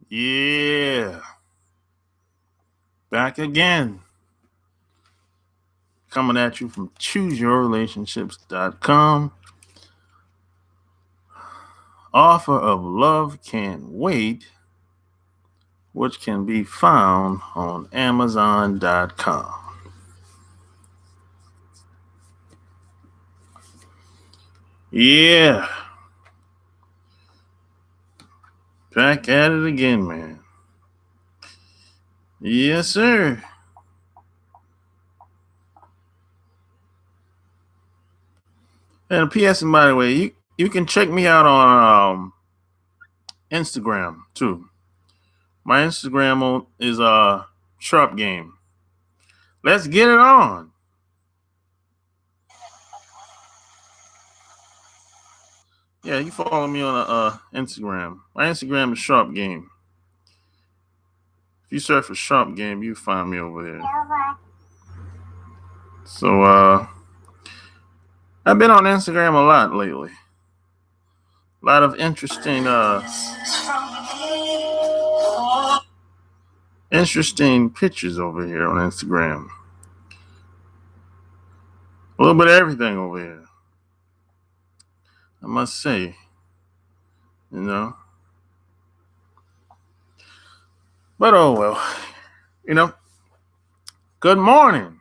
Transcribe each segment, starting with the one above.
Yeah, back again. Coming at you from chooseyourrelationships.com. Offer of Love Can't Wait, which can be found on Amazon.com. Yeah, back at it again, man. Yes, sir. And P.S. And by the way, you can check me out on Instagram too. My Instagram is Sharp Game. Let's get it on. Yeah, you follow me on Instagram. My Instagram is Sharp Game. If you search for Sharp Game, you find me over there. So I've been on Instagram a lot lately. A lot of interesting pictures over here on Instagram. A little bit of everything over here. I must say, you know. But oh well, you know. Good morning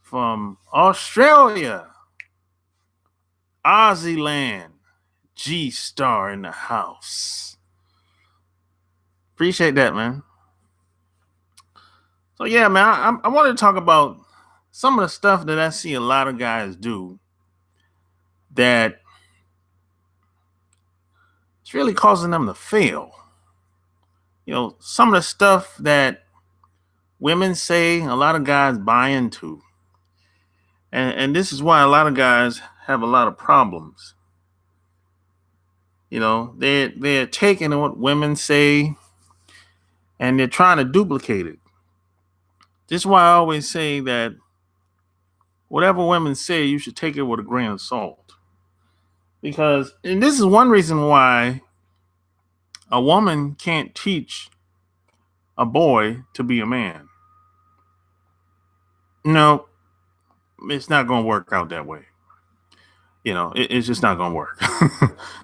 from Australia, Aussie land. G Star in the house. Appreciate that, man. So yeah, man, I wanted to talk about some of the stuff that I see a lot of guys do that it's really causing them to fail. You know, some of the stuff that women say, a lot of guys buy into. And this is why a lot of guys have a lot of problems. You know, they're taking what women say and they're trying to duplicate it. This is why I always say that whatever women say, you should take it with a grain of salt. Because, and this is one reason why a woman can't teach a boy to be a man. No, it's not going to work out that way. You know, it's just not going to work.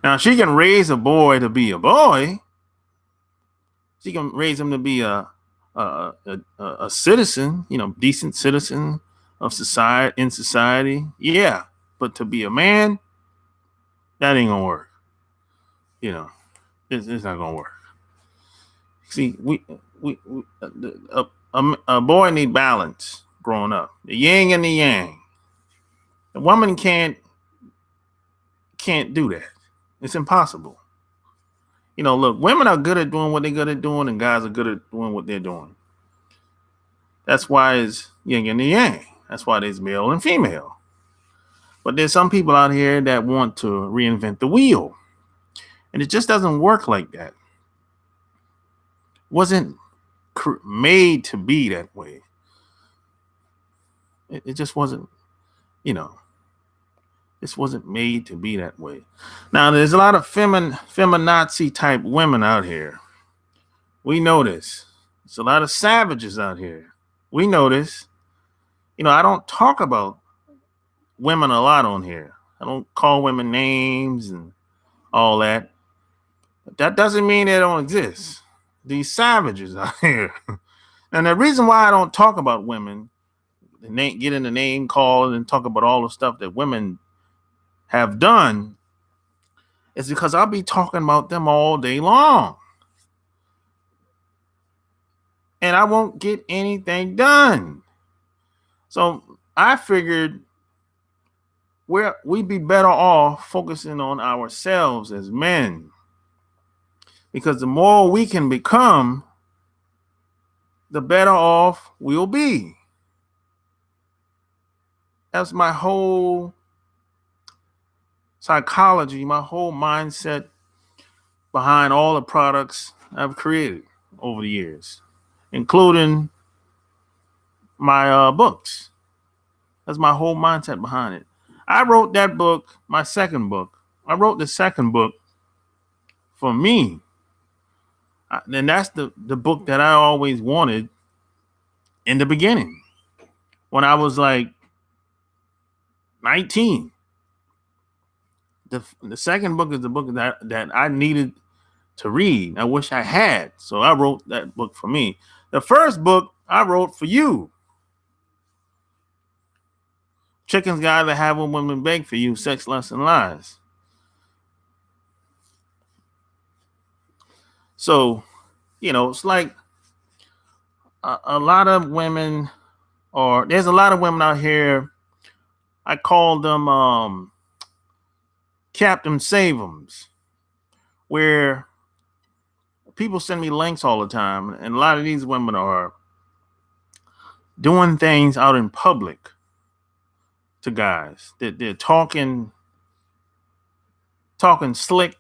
Now, she can raise a boy to be a boy. She can raise him to be a citizen, you know, decent citizen of society in society. Yeah, but to be a man, that ain't gonna work. You know, it's not gonna work. See, we a boy need balance growing up. The yin and the yang. The woman can't do that. It's impossible. You know, look, women are good at doing what they're good at doing, and guys are good at doing what they're doing. That's why it's yin and the yang. That's why there's male and female. But there's some people out here that want to reinvent the wheel. And it just doesn't work like that. Wasn't made to be that way. It just wasn't, you know, this wasn't made to be that way. Now, there's a lot of feminazi type women out here. We know this. There's a lot of savages out here. We know this. You know, I don't talk about women a lot on here. I don't call women names and all that. But that doesn't mean they don't exist. These savages out here. And the reason why I don't talk about women, get in the name call and talk about all the stuff that women have done, is because I'll be talking about them all day long. And I won't get anything done. So I figured we'd be better off focusing on ourselves as men. Because the more we can become, the better off we'll be. That's my whole psychology, my whole mindset behind all the products I've created over the years, including my books. That's my whole mindset behind it. I wrote that book, my second book. I wrote the second book for me. And that's the book that I always wanted in the beginning when I was like 19. The second book is the book that I needed to read. I wish I had. So I wrote that book for me. The first book I wrote for you. Chickens Gotta Have What Women Beg for You, Sex, Lust, and Lies. So, it's like a lot of women, or there's a lot of women out here. I call them Captain Save-ems, where people send me links all the time, and a lot of these women are doing things out in public to guys. They're talking slick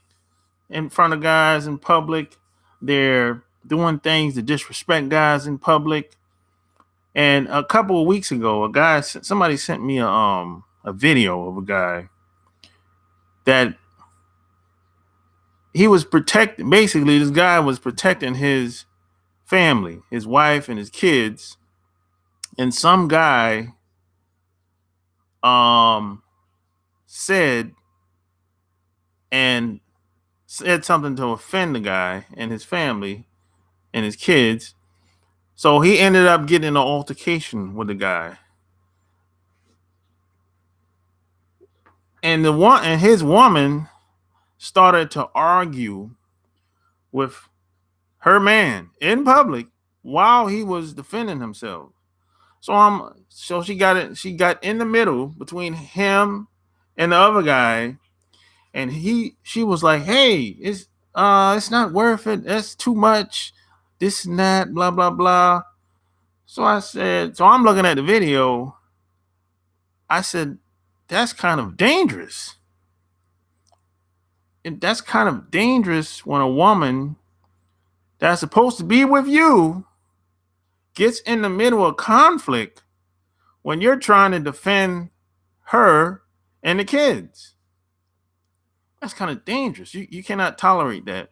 in front of guys in public. They're doing things to disrespect guys in public. And a couple of weeks ago, somebody sent me a video of a guy that he was protecting. Basically, this guy was protecting his family, his wife and his kids. And some guy said something to offend the guy and his family and his kids. So he ended up getting an altercation with the guy. And his woman started to argue with her man in public while he was defending himself. So she got in the middle between him and the other guy, and she was like, "Hey, it's not worth it. That's too much. This and that, blah blah blah." So I'm looking at the video. I said, "That's kind of dangerous." And that's kind of dangerous when a woman that's supposed to be with you gets in the middle of conflict when you're trying to defend her and the kids. That's kind of dangerous. You cannot tolerate that.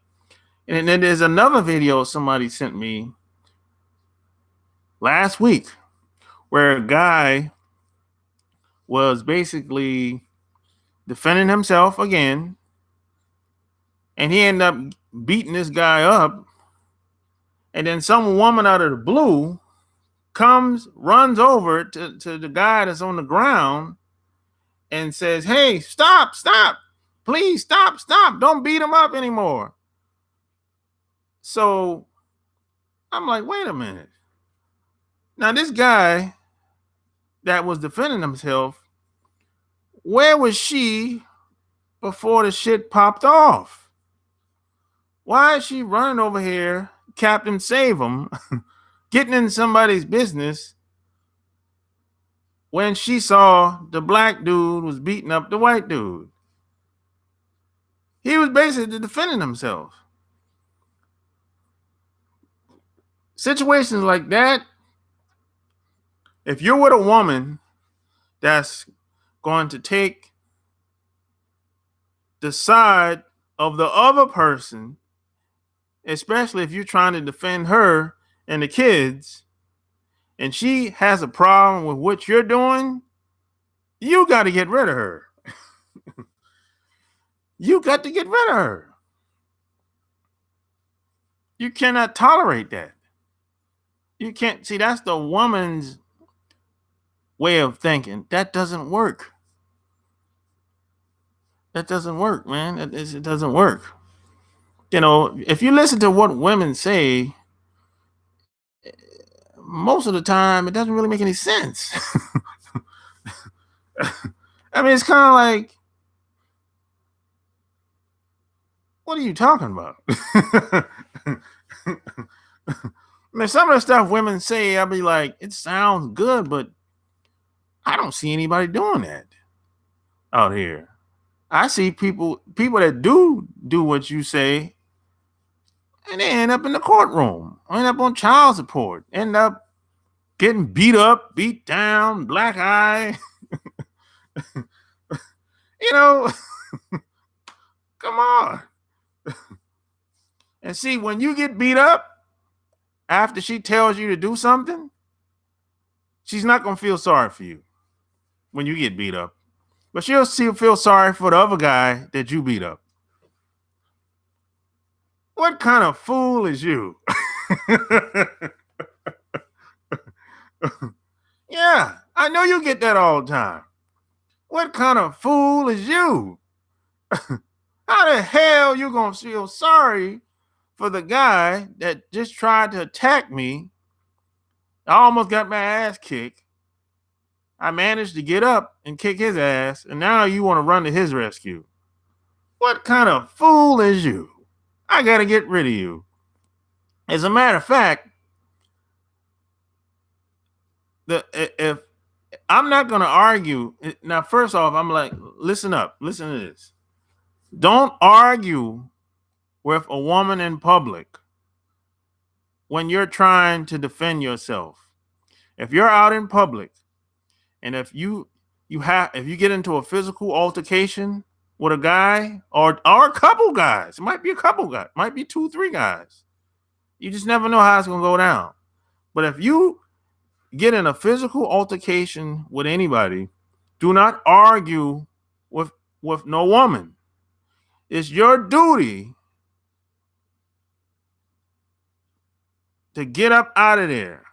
And then there's another video somebody sent me last week where a guy was basically defending himself again, and he ended up beating this guy up. And then some woman out of the blue runs over to the guy that's on the ground and says, "Hey, stop, please stop, don't beat him up anymore." So I'm like, wait a minute. Now this guy that was defending himself, where was she before the shit popped off? Why is she running over here, Captain Save-em, getting in somebody's business when she saw the black dude was beating up the white dude? He was basically defending himself. Situations like that, if you're with a woman that's going to take the side of the other person, especially if you're trying to defend her and the kids, and she has a problem with what you're doing, you got to get rid of her. You got to get rid of her. You cannot tolerate that. You can't see, that's the woman's way of thinking. That doesn't work. That doesn't work, man. It doesn't work. If you listen to what women say, most of the time it doesn't really make any sense. I mean, it's kind of like, what are you talking about? I mean, some of the stuff women say, I'll be like, it sounds good, but I don't see anybody doing that out here. I see people that do what you say, and they end up in the courtroom, end up on child support, end up getting beat up, beat down, black eye. Come on. And see, when you get beat up after she tells you to do something, she's not going to feel sorry for you when you get beat up. But she'll feel sorry for the other guy that you beat up. What kind of fool is you? Yeah, I know you get that all the time. What kind of fool is you? How the hell you gonna feel sorry for the guy that just tried to attack me? I almost got my ass kicked. I managed to get up and kick his ass, and now you want to run to his rescue. What kind of fool is you? I gotta get rid of you. As a matter of fact, if I'm not gonna argue now, first off, I'm like, listen up, listen to this. Don't argue with a woman in public when you're trying to defend yourself. If you're out in public and if you get into a physical altercation with a guy or a couple guys, it might be a couple guys, might be 2-3 guys. You just never know how it's gonna go down. But if you get in a physical altercation with anybody, do not argue with no woman. It's your duty to get up out of there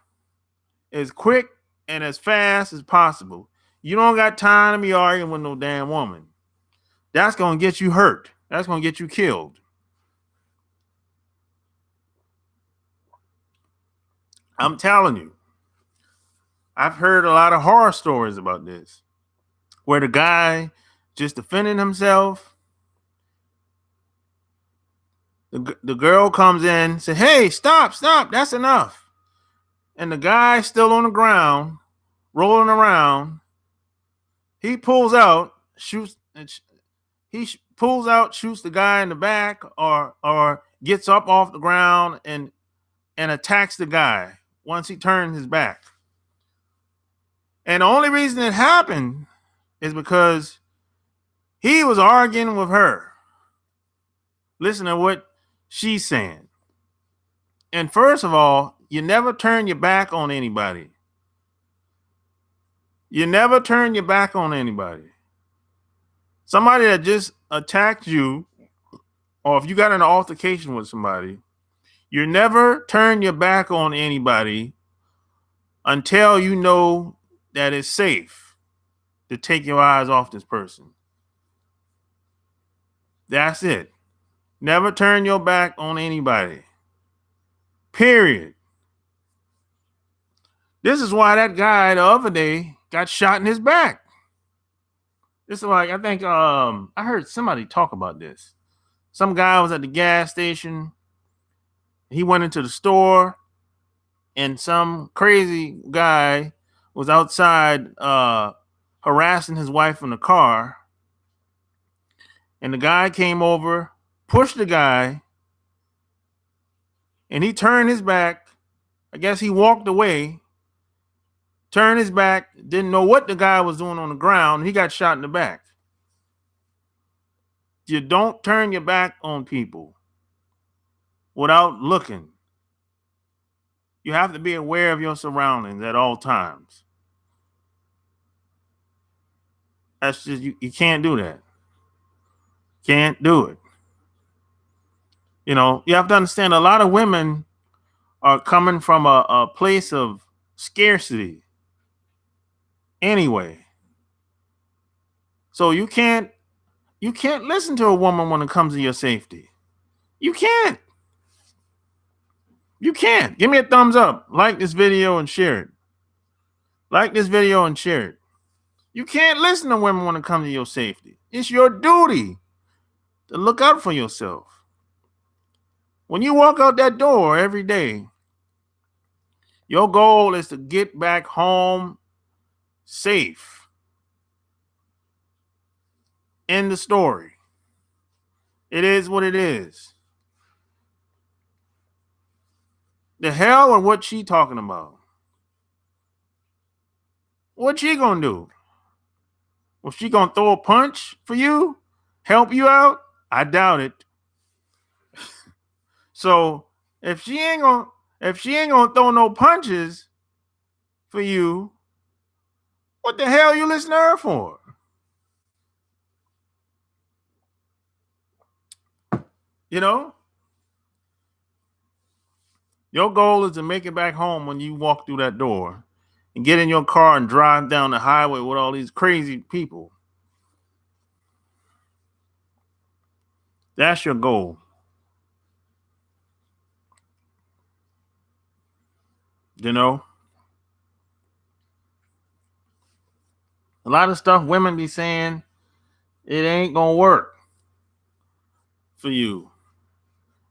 as quick and as fast as possible. You don't got time to be arguing with no damn woman. That's going to get you hurt. That's going to get you killed. I'm telling you. I've heard a lot of horror stories about this, where the guy just defending himself. The girl comes in, said, "Hey, stop, that's enough." And the guy still on the ground, rolling around. He pulls out, shoots the guy in the back, or gets up off the ground and attacks the guy once he turns his back. And the only reason it happened is because he was arguing with her. Listen to what she's saying. And first of all, you never turn your back on anybody. You never turn your back on anybody. Somebody that just attacked you, or if you got in an altercation with somebody, you never turn your back on anybody until you know that it's safe to take your eyes off this person. That's it. Never turn your back on anybody. Period. This is why that guy the other day got shot in his back. This is like, I think I heard somebody talk about this. Some guy was at the gas station. He went into the store, and some crazy guy was outside harassing his wife in the car. And the guy came over, pushed the guy, and he turned his back. I guess he walked away, turned his back, didn't know what the guy was doing on the ground. And he got shot in the back. You don't turn your back on people without looking. You have to be aware of your surroundings at all times. That's just, you can't do that. Can't do it. You know, you have to understand a lot of women are coming from a place of scarcity anyway. So you can't listen to a woman when it comes to your safety. You can't. You can't. Give me a thumbs up. Like this video and share it. Like this video and share it. You can't listen to women when it comes to your safety. It's your duty to look out for yourself. When you walk out that door every day, your goal is to get back home safe. End the story. It is what it is. The hell or what she talking about? What she gonna do? Was she gonna throw a punch for you? Help you out? I doubt it. So if she ain't gonna throw no punches for you, what the hell you listen to her for? You know, your goal is to make it back home when you walk through that door and get in your car and drive down the highway with all these crazy people. That's your goal. You know, a lot of stuff women be saying, it ain't gonna work for you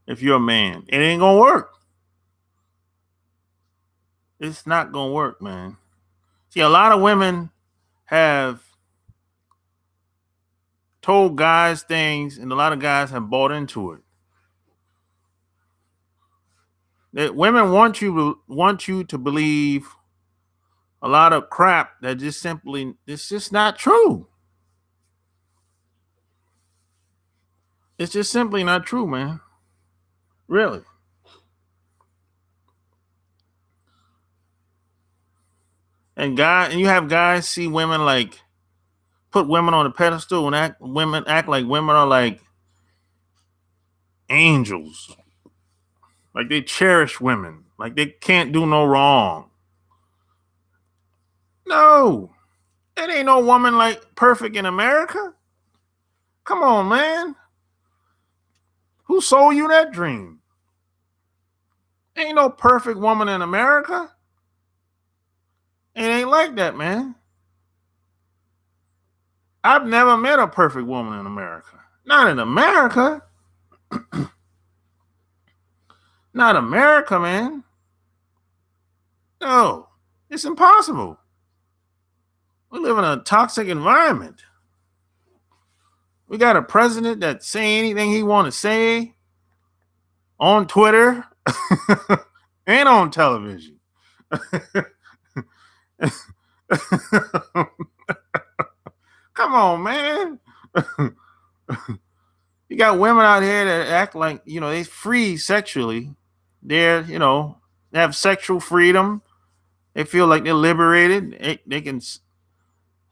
if you're a man. It ain't gonna work. It's not gonna work, man. See, a lot of women have told guys things, and a lot of guys have bought into it. That women want you to believe a lot of crap that just simply it's just not true. It's just simply not true, man. Really. And you have guys see women like put women on a pedestal and act like women are like angels. Like they cherish women. Like they can't do no wrong. No. It ain't no woman like perfect in America. Come on, man. Who sold you that dream? Ain't no perfect woman in America. It ain't like that, man. I've never met a perfect woman in America. Not in America. Not America, man. No. It's impossible. We live in a toxic environment. We got a president that say anything he want to say on Twitter and on television. Come on, man. You got women out here that act like, they free sexually. They're, they have sexual freedom. They feel like they're liberated. They can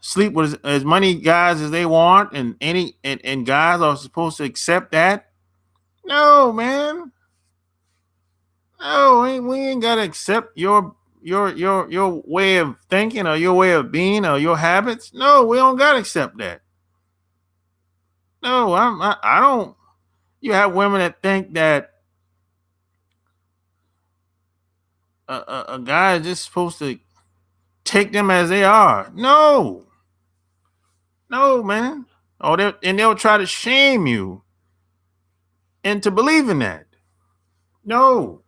sleep with as many guys as they want, and guys are supposed to accept that. No, man. No, we ain't gotta accept your way of thinking or your way of being or your habits. No, we don't gotta accept that. No, I don't. You have women that think that a guy is just supposed to take them as they are. No, no, man. They'll try to shame you into believing that. No.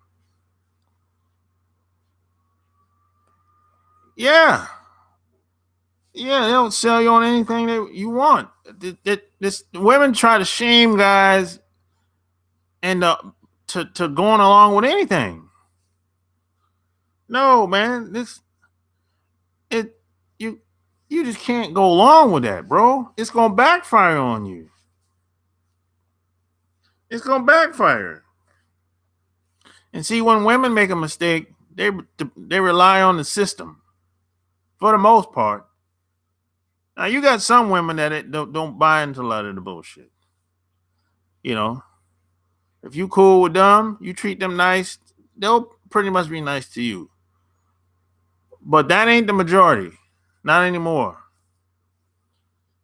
Yeah. Yeah, they don't sell you on anything that you want. Women try to shame guys and to going along with anything. No, man, it you you just can't go along with that, bro. It's gonna backfire on you. It's gonna backfire. And see, when women make a mistake, they rely on the system for the most part. Now you got some women that don't buy into a lot of the bullshit. You know, if you cool with them, you treat them nice, they'll pretty much be nice to you. But that ain't the majority. Not anymore.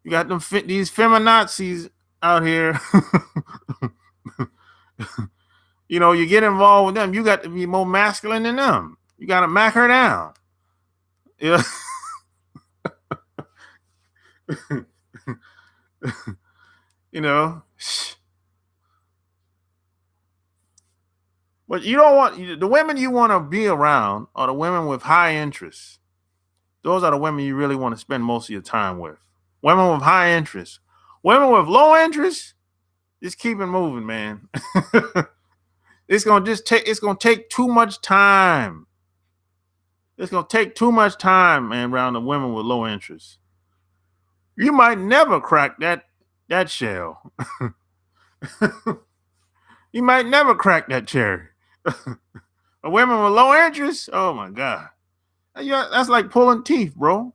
You got these feminazis out here. You get involved with them. You got to be more masculine than them. You got to mac her down. Yeah. you know. But you don't want the women you want to be around are the women with high interests. Those are the women you really want to spend most of your time with. Women with high interest. Women with low interest, just keep it moving, man. It's gonna take too much time. It's gonna take too much time, man, around the women with low interest. You might never crack that shell. You might never crack that cherry. A women with low interest, oh my God. That's like pulling teeth, bro.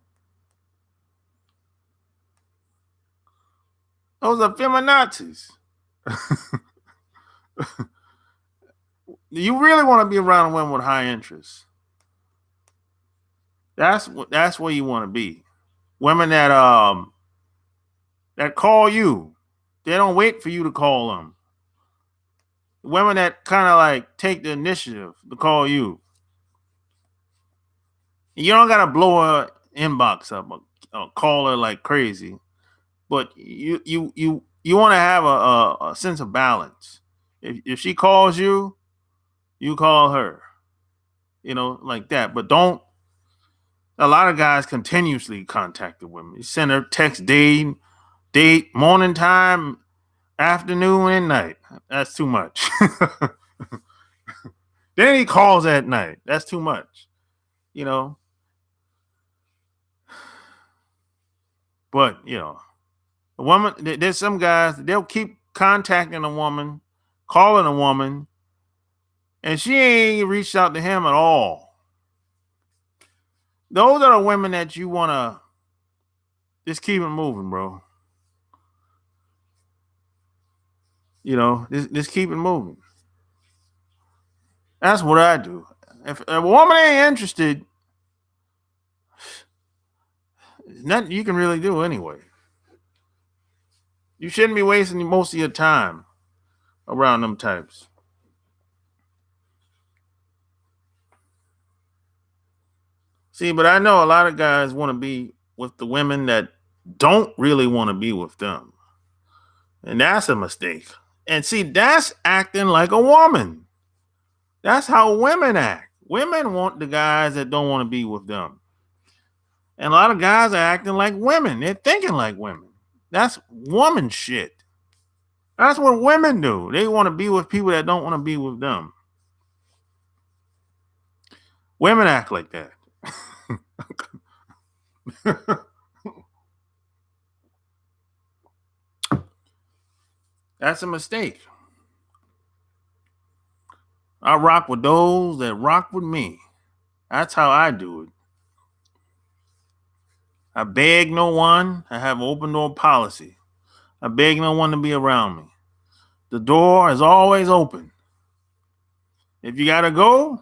Those are feminazis. You really want to be around women with high interest. That's where you want to be. Women that call you. They don't wait for you to call them. Women that kind of like take the initiative to call you. You don't gotta blow her inbox up or call her like crazy, but you want to have a sense of balance. If she calls you, you call her. Like that. But don't. A lot of guys continuously contact the women. You send her text date, morning time, afternoon, and night. That's too much. Then he calls at night. That's too much. You know. But a woman. There's some guys. They'll keep contacting a woman, calling a woman, and she ain't reached out to him at all. Those are the women that you want to just keep it moving, bro. Just keep it moving. That's what I do. If a woman ain't interested, nothing you can really do anyway. You shouldn't be wasting most of your time around them types. See, but I know a lot of guys want to be with the women that don't really want to be with them. And that's a mistake. And see, that's acting like a woman. That's how women act. Women want the guys that don't want to be with them. And a lot of guys are acting like women. They're thinking like women. That's woman shit. That's what women do. They want to be with people that don't want to be with them. Women act like that. That's a mistake. I rock with those that rock with me. That's how I do it. I beg no one. I have open door policy. I beg no one to be around me. The door is always open. If you gotta go,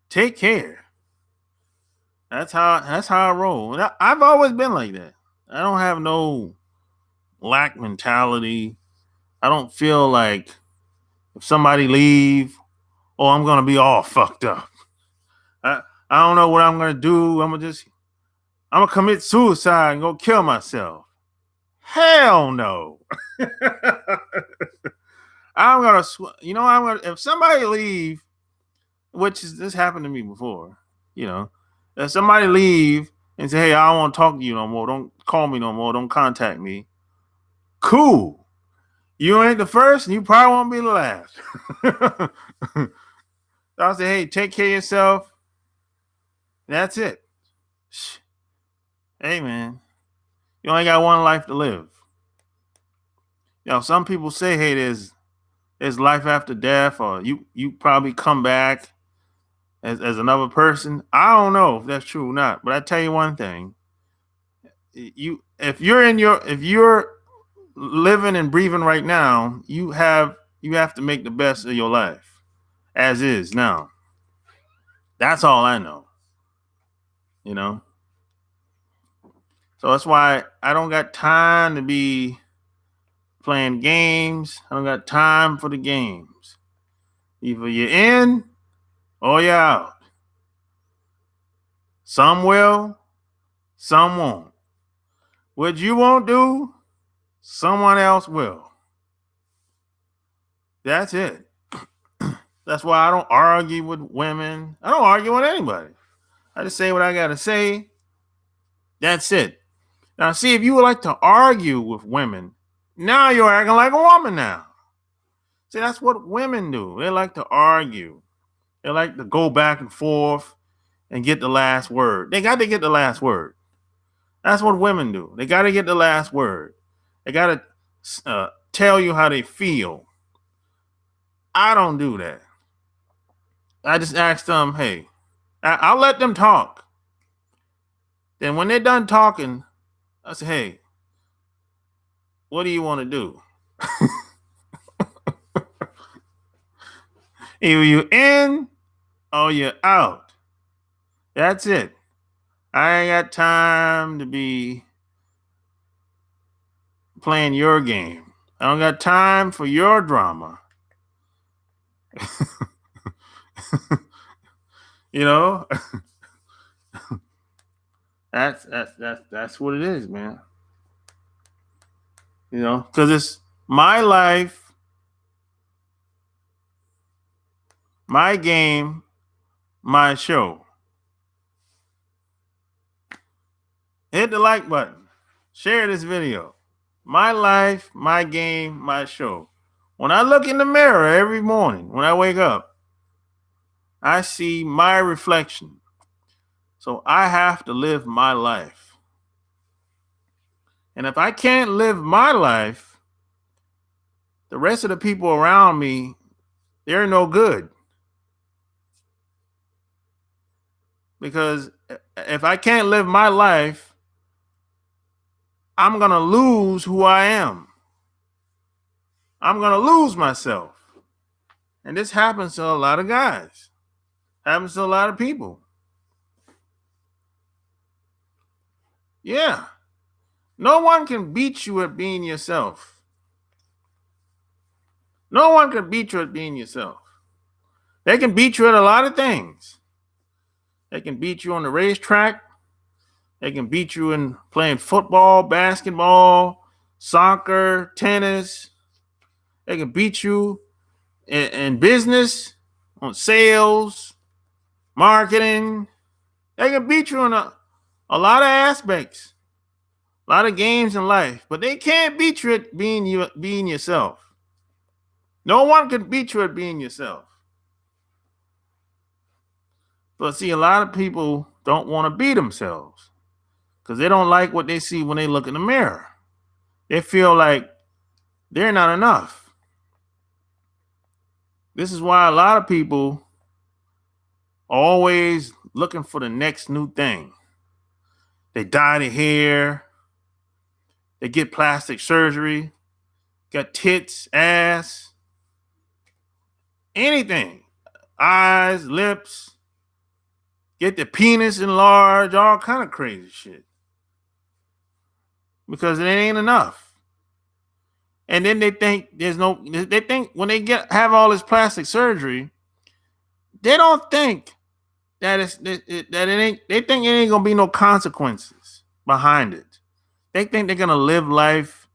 take care. That's how I roll. And I've always been like that. I don't have no lack mentality. I don't feel like if somebody leave, I'm gonna be all fucked up. I don't know what I'm gonna do. I'm gonna commit suicide and go kill myself. Hell no. I'm gonna, if somebody leave, this happened to me before, if somebody leave and say, hey, I don't want to talk to you no more. Don't call me no more. Don't contact me. Cool. You ain't the first and you probably won't be the last. I'll say, hey, take care of yourself. That's it. Hey, man, you only got one life to live. Some people say, hey, there's life after death, or you probably come back as another person. I don't know if that's true or not, but I tell you one thing: if you're living and breathing right now, you have to make the best of your life as is now. That's all I know. So that's why I don't got time to be playing games. I don't got time for the games. Either you're in or you're out. Some will, some won't. What you won't do, someone else will. That's it. That's why I don't argue with women. I don't argue with anybody. I just say what I got to say. That's it. Now, see, if you would like to argue with women, now you're acting like a woman now. See, that's what women do. They like to argue. They like to go back and forth and get the last word. They got to get the last word. That's what women do. They got to get the last word. They got to tell you how they feel. I don't do that. I just ask them, hey, I'll let them talk. Then when they're done talking, I say, hey, what do you want to do? Either you in or you're out. That's it. I ain't got time to be playing your game. I don't got time for your drama. You know, that's what it is, man. You know, because it's my life, my game, my show. Hit the like button. Share this video. My life, my game, my show. When I look in the mirror every morning, when I wake up, I see my reflection. So I have to live my life. And if I can't live my life, the rest of the people around me, they're no good. Because if I can't live my life, I'm going to lose who I am. I'm going to lose myself. And this happens to a lot of guys. Happens to a lot of people. Yeah. No one can beat you at being yourself. No one can beat you at being yourself. They can beat you at a lot of things. They can beat you on the racetrack. They can beat you in playing football, basketball, soccer, tennis. They can beat you in business, on sales, marketing. They can beat you in a lot of aspects, a lot of games in life, but they can't beat you at being yourself. No one can beat you at being yourself. But see, a lot of people don't want to be themselves because they don't like what they see when they look in the mirror. They feel like they're not enough. This is why a lot of people are always looking for the next new thing. They dye their hair, they get plastic surgery, got tits, ass, anything, eyes, lips, get the penis enlarged, all kind of crazy shit. Because it ain't enough. And then they think they think when they have all this plastic surgery, they don't think that it ain't, they think it ain't gonna be no consequences behind it. They think they're gonna live life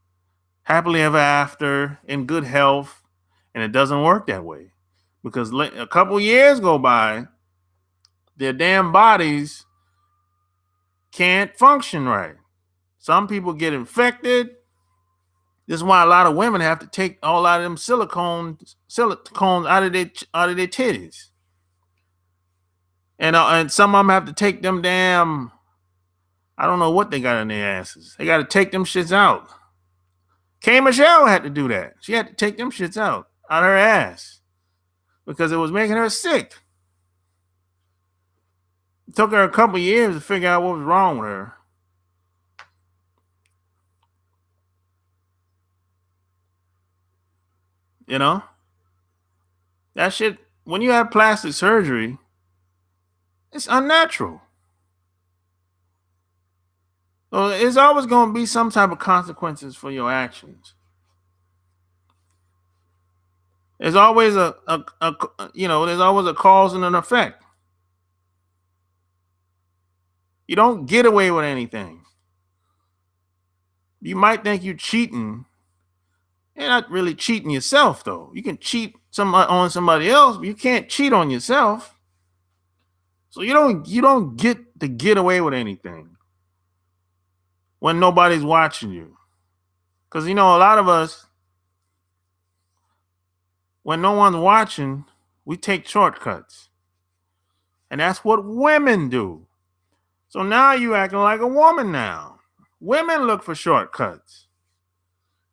happily ever after in good health, and it doesn't work that way. Because a couple years go by, their damn bodies can't function right. Some people get infected. This is why a lot of women have to take a lot of them silicones out of their titties, and some of them have to take them damn, I don't know what they got in their asses. They got to take them shits out. K. Michelle had to do that. She had to take them shits out her ass because it was making her sick. It took her a couple years to figure out what was wrong with her. You know? That shit, when you have plastic surgery, it's unnatural. So there's always going to be some type of consequences for your actions. There's always there's always a cause and an effect. You don't get away with anything. You might think you're cheating. You're not really cheating yourself, though. You can cheat on somebody else, but you can't cheat on yourself. So you don't get to get away with anything when nobody's watching you. Because a lot of us, when no one's watching, we take shortcuts. And that's what women do. So now you acting like a woman now. Women look for shortcuts.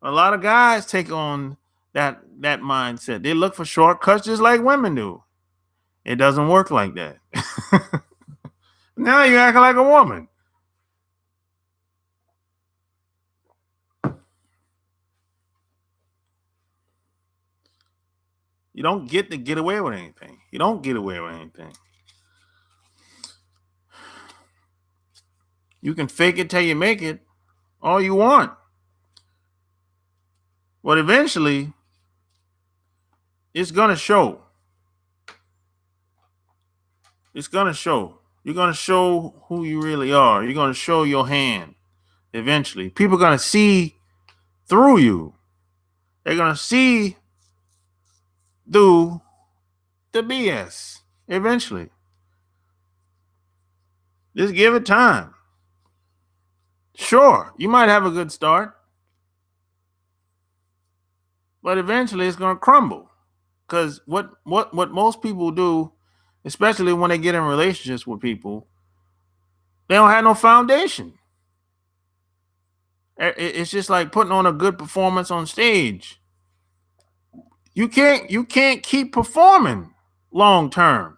A lot of guys take on that mindset. They look for shortcuts just like women do. It doesn't work like that. Now you acting like a woman. You don't get to get away with anything. You don't get away with anything. You can fake it till you make it all you want. But eventually, it's going to show. It's going to show. You're going to show who you really are. You're going to show your hand eventually. People are going to see through you. They're going to see through the BS eventually. Just give it time. Sure, you might have a good start, but eventually it's going to crumble. Because what most people do, especially when they get in relationships with people, they don't have no foundation. It's just like putting on a good performance on stage. You can't keep performing long term.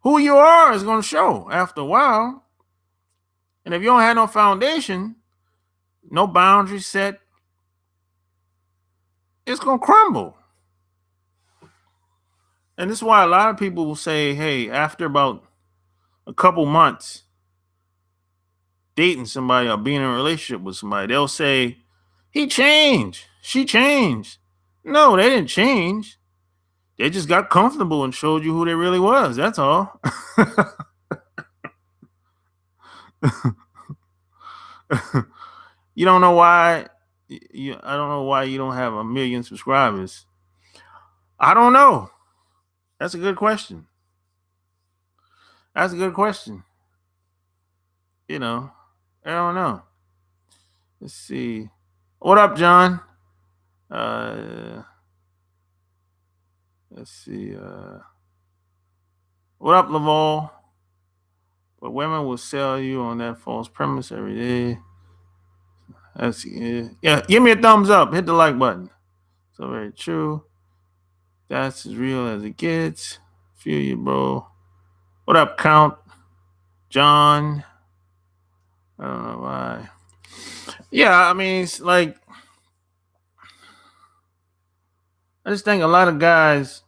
Who you are is going to show after a while. And if you don't have no foundation, no boundaries set, it's going to crumble. And this is why a lot of people will say, hey, after about a couple months dating somebody or being in a relationship with somebody, they'll say, he changed. She changed. No, they didn't change. They just got comfortable and showed you who they really was. That's all. You don't know why. I don't know why you don't have 1 million subscribers. I don't know. That's a good question. That's a good question. I don't know. Let's see. What up, John? Let's see. What up, Laval? But women will sell you on that false premise every day. That's yeah. Give me a thumbs up. Hit the like button. So very true. That's as real as it gets. Feel you, bro. What up, Count? John? I don't know why. Yeah, I mean, it's like I just think a lot of guys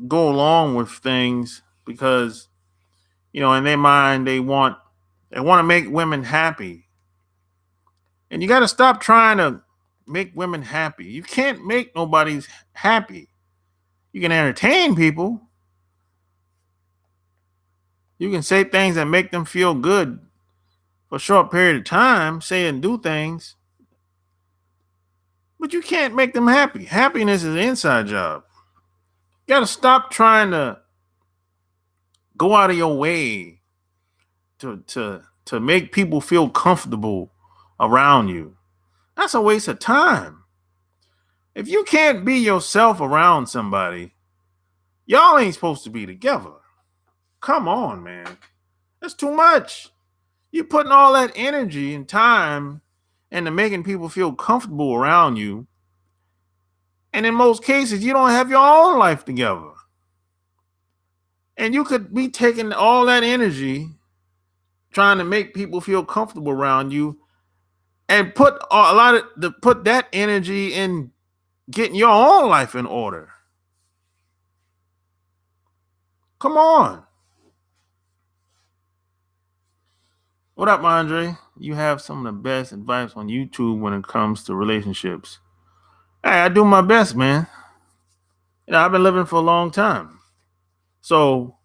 go along with things because in their mind they want to make women happy. And you got to stop trying to make women happy. You can't make nobody happy. You can entertain people. You can say things that make them feel good for a short period of time, say and do things. But you can't make them happy. Happiness is an inside job. You got to stop trying to go out of your way to make people feel comfortable around you. That's a waste of time. If you can't be yourself around somebody, y'all ain't supposed to be together. Come on, man. That's too much. You're putting all that energy and time into making people feel comfortable around you. And in most cases, you don't have your own life together. And you could be taking all that energy trying to make people feel comfortable around you and put that energy in getting your own life in order. Come on. What up, Andre? You have some of the best advice on YouTube when it comes to relationships. Hey, I do my best, man. I've been living for a long time. So,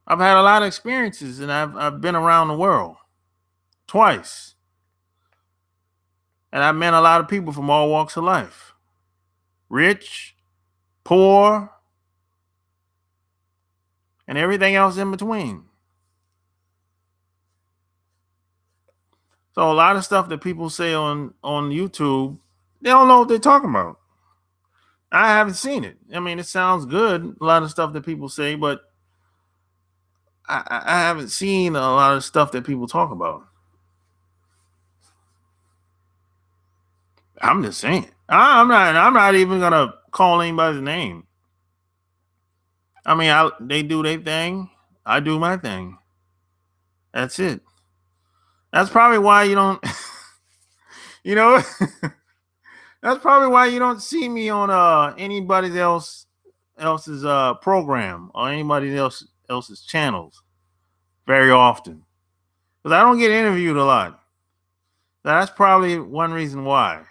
I've had a lot of experiences and I've been around the world twice. And I've met a lot of people from all walks of life. Rich, poor, and everything else in between. So a lot of stuff that people say on YouTube, they don't know what they're talking about. I haven't seen it. I mean, it sounds good, a lot of stuff that people say, but I haven't seen a lot of stuff that people talk about. I'm just saying. I'm not even gonna call anybody's name. I mean, they do their thing. I do my thing. That's it. That's probably why you don't, you know, that's probably why you don't see me on anybody else's program or anybody else's channels very often. Because I don't get interviewed a lot. That's probably one reason why.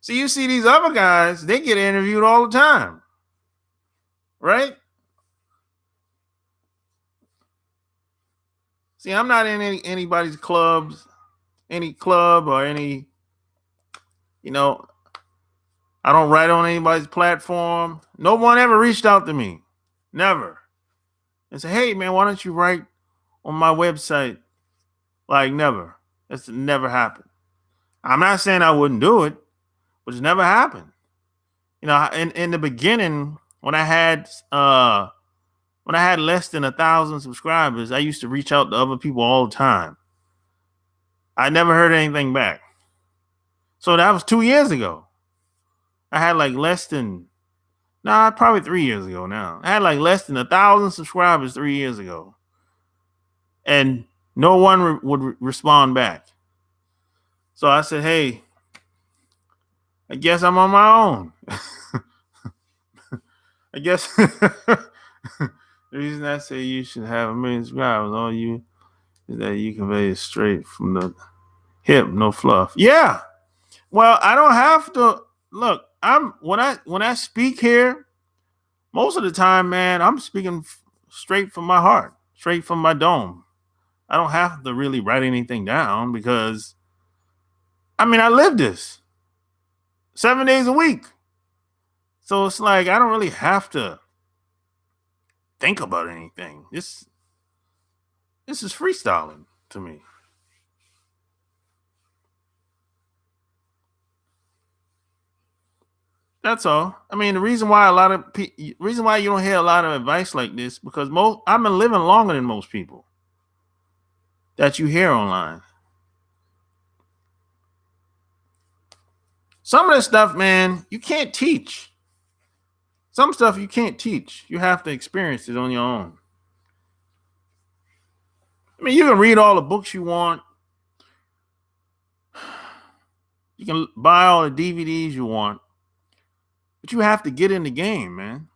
See, you see these other guys, they get interviewed all the time. Right? See, I'm not in anybody's clubs, any club or any, you know, I don't write on anybody's platform. No one ever reached out to me. Never. And say, hey man, why don't you write on my website? Like never. That's never happened. I'm not saying I wouldn't do it, but it's never happened. You know, in the beginning, when I had less than 1,000 subscribers, I used to reach out to other people all the time. I never heard anything back. So that was 2 years ago. I had like probably 3 years ago now. I had like less than 1,000 subscribers 3 years ago. And no one would respond back. So I said, hey, I guess I'm on my own. I guess the reason I say you should have 1,000,000 subscribers on you is that you convey it straight from the hip, no fluff. Yeah. Well, I don't have to look. When I speak here, most of the time, man, I'm speaking straight from my heart, straight from my dome. I don't have to really write anything down because, I mean, I live this 7 days a week. So it's like I don't really have to think about anything. This is freestyling to me. That's all. I mean, the reason why you don't hear a lot of advice like this because I've been living longer than most people that you hear online. Some of this stuff, man, you can't teach. Some stuff you can't teach. You have to experience it on your own. I mean, you can read all the books you want. You can buy all the DVDs you want. But you have to get in the game, man.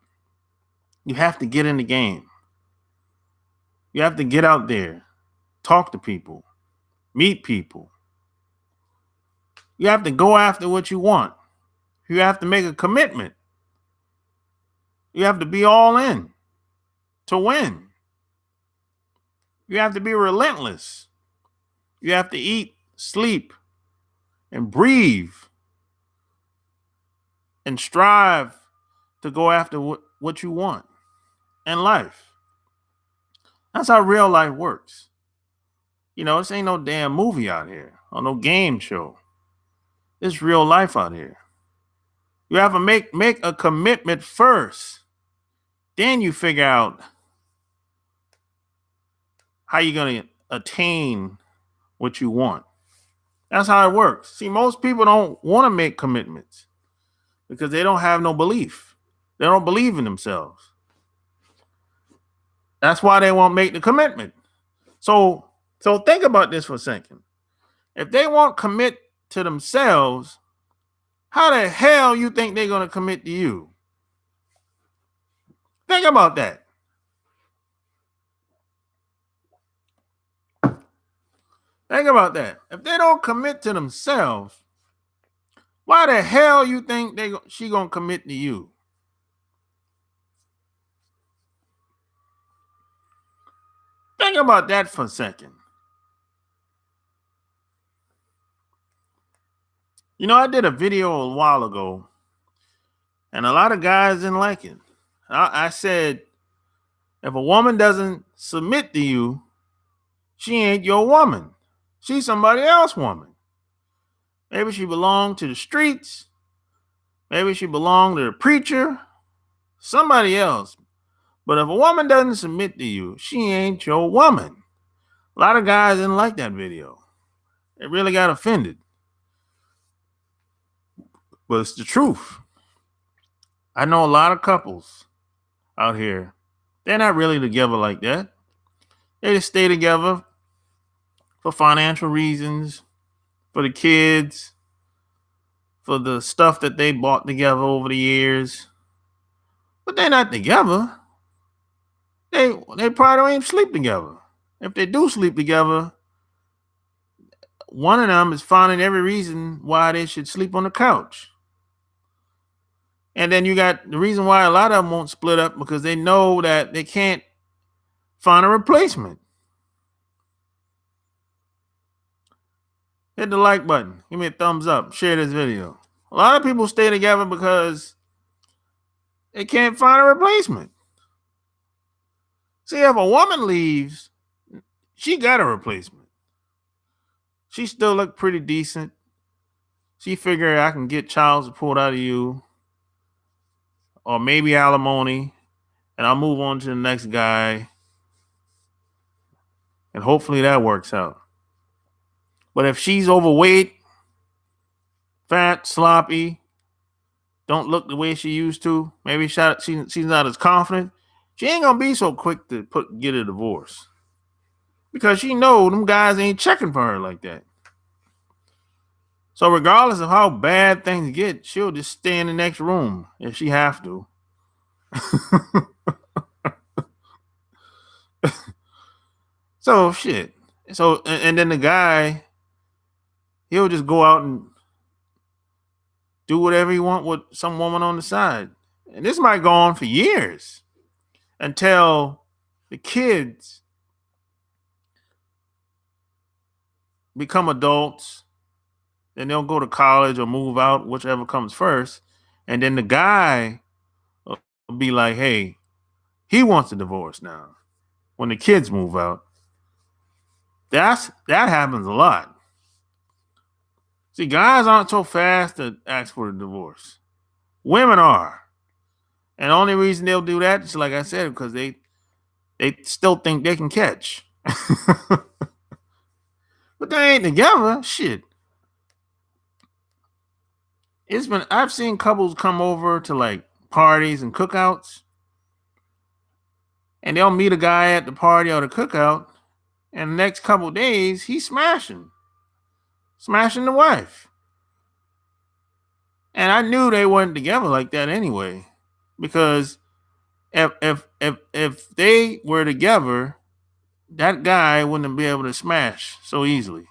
You have to get in the game. You have to get out there, talk to people, meet people. You have to go after what you want. You have to make a commitment. You have to be all in to win. You have to be relentless. You have to eat, sleep, and breathe and strive to go after what you want in life. That's how real life works. You know, this ain't no damn movie out here or no game show. It's real life out here. You have to make a commitment first. Then you figure out how you're going to attain what you want. That's how it works. See, most people don't want to make commitments because they don't have no belief. They don't believe in themselves. That's why they won't make the commitment. So think about this for a second. If they won't commit to themselves, how the hell you think they're going to commit to you? Think about that. Think about that. If they don't commit to themselves, why the hell you think she gonna commit to you? Think about that for a second. You know, I did a video a while ago, and a lot of guys didn't like it. I said, if a woman doesn't submit to you, she ain't your woman. She's somebody else's woman. Maybe she belonged to the streets. Maybe she belonged to the preacher. Somebody else. But if a woman doesn't submit to you, she ain't your woman. A lot of guys didn't like that video. They really got offended. But it's the truth. I know a lot of couples out here. They're not really together like that. They just stay together for financial reasons, for the kids, for the stuff that they bought together over the years. But they're not together. They probably don't even sleep together. If they do sleep together, one of them is finding every reason why they should sleep on the couch. And then you got the reason why a lot of them won't split up because they know that they can't find a replacement. Hit the like button. Give me a thumbs up. Share this video. A lot of people stay together because they can't find a replacement. See, if a woman leaves, she got a replacement. She still look pretty decent. She figured I can get child support out of you or maybe alimony and I'll move on to the next guy. And hopefully that works out. But if she's overweight, fat, sloppy, don't look the way she used to, maybe she's not as confident, she ain't gonna be so quick to get a divorce. Because she know them guys ain't checking for her like that. So regardless of how bad things get, she'll just stay in the next room if she have to. So shit. So and then the guy, he'll just go out and do whatever he want with some woman on the side. And this might go on for years until the kids become adults. Then they'll go to college or move out, whichever comes first. And then the guy will be like, hey, he wants a divorce now. When the kids move out. That happens a lot. See, guys aren't so fast to ask for a divorce. Women are. And the only reason they'll do that is, like I said, because they still think they can catch. But they ain't together. Shit. I've seen couples come over to like parties and cookouts. And they'll meet a guy at the party or the cookout. And the next couple days, he's smashing the wife. And I knew they weren't together like that anyway, because if they were together, that guy wouldn't be able to smash so easily.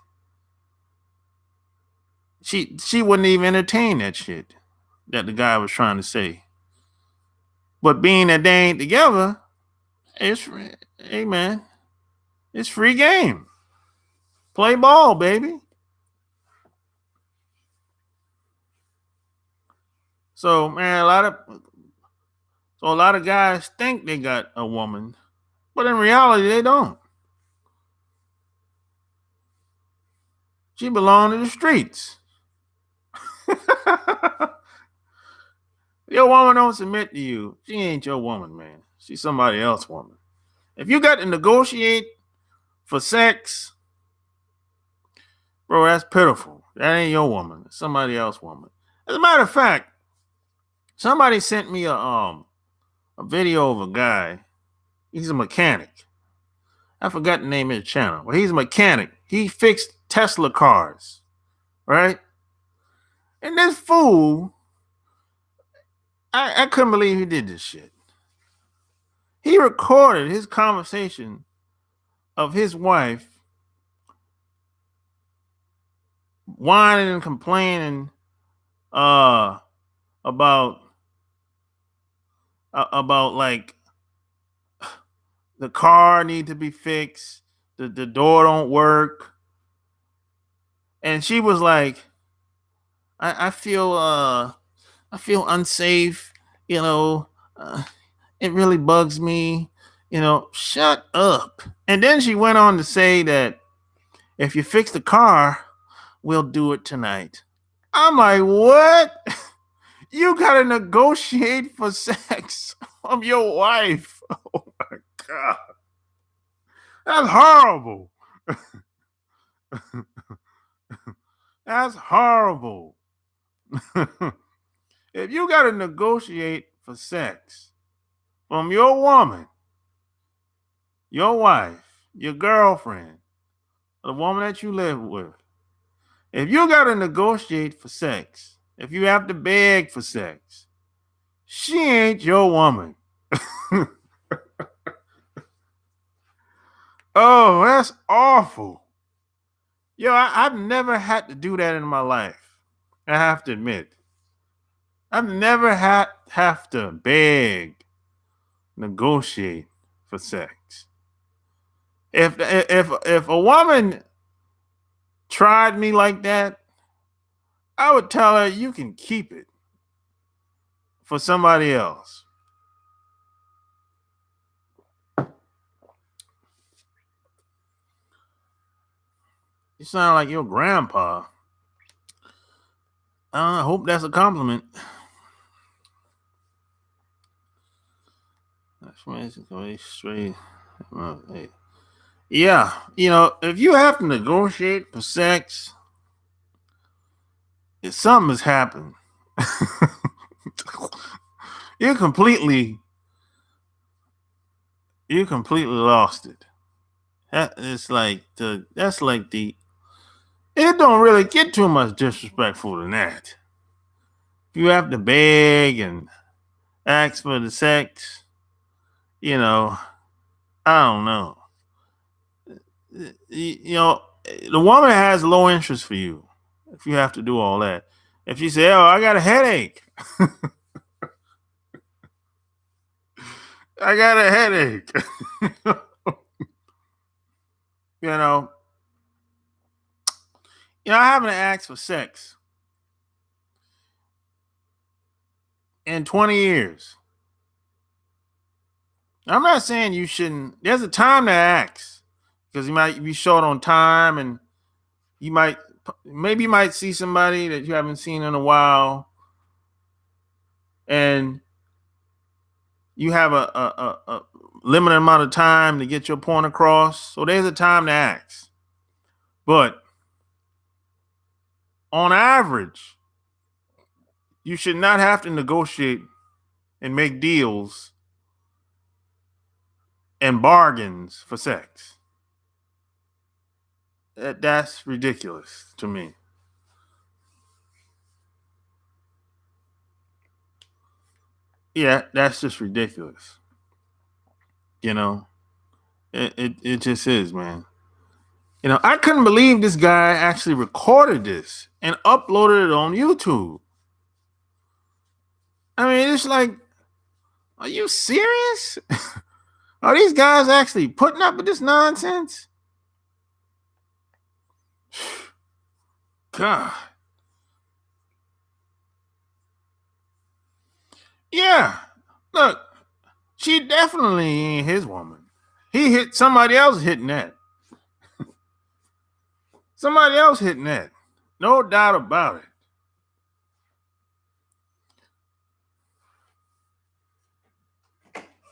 She wouldn't even entertain that shit that the guy was trying to say. But being that they ain't together, hey man, it's free game. Play ball, baby. So man, a lot of guys think they got a woman, but in reality they don't. She belonged to the streets. Your woman don't submit to you. She ain't your woman, man. She's somebody else's woman. If you got to negotiate for sex, bro, that's pitiful. That ain't your woman. It's somebody else's woman. As a matter of fact, somebody sent me a video of a guy. He's a mechanic. I forgot the name of his channel, but he's a mechanic. He fixed Tesla cars, right? And this fool, I couldn't believe he did this shit. He recorded his conversation of his wife whining and complaining about like the car need to be fixed, the door don't work, and she was like, I feel unsafe, you know. It really bugs me, you know. Shut up. And then she went on to say that if you fix the car, we'll do it tonight. I'm like, what? You gotta negotiate for sex from your wife. Oh my God. That's horrible. That's horrible. If you got to negotiate for sex from your woman, your wife, your girlfriend, the woman that you live with, if you got to negotiate for sex, if you have to beg for sex, she ain't your woman. Oh, that's awful. Yo, I've never had to do that in my life. I have to admit. I've never had have to beg, negotiate for sex. If a woman tried me like that, I would tell her you can keep it for somebody else. You sound like your grandpa. I hope that's a compliment. That's basically straight. Hey. Yeah, if you have to negotiate for sex, if something has happened, you completely lost it. That's like the it don't really get too much disrespectful than that. If you have to beg and ask for the sex, I don't know. The woman has low interest for you if you have to do all that. If she say, "Oh, I got a headache," I got a headache. you know, I haven't asked for sex in 20 years. I'm not saying you shouldn't. There's a time to ask because you might be short on time, and maybe you might see somebody that you haven't seen in a while, and you have a limited amount of time to get your point across. So there's a time to ask. But on average, you should not have to negotiate and make deals and bargains for sex. That's ridiculous to me. Yeah, that's just ridiculous. You know, it just is, man. I couldn't believe this guy actually recorded this and uploaded it on YouTube. I mean, it's like, are you serious? Are these guys actually putting up with this nonsense? God. Yeah. Look, she definitely ain't his woman. He hit somebody else hitting that. Somebody else hitting that. No doubt about it.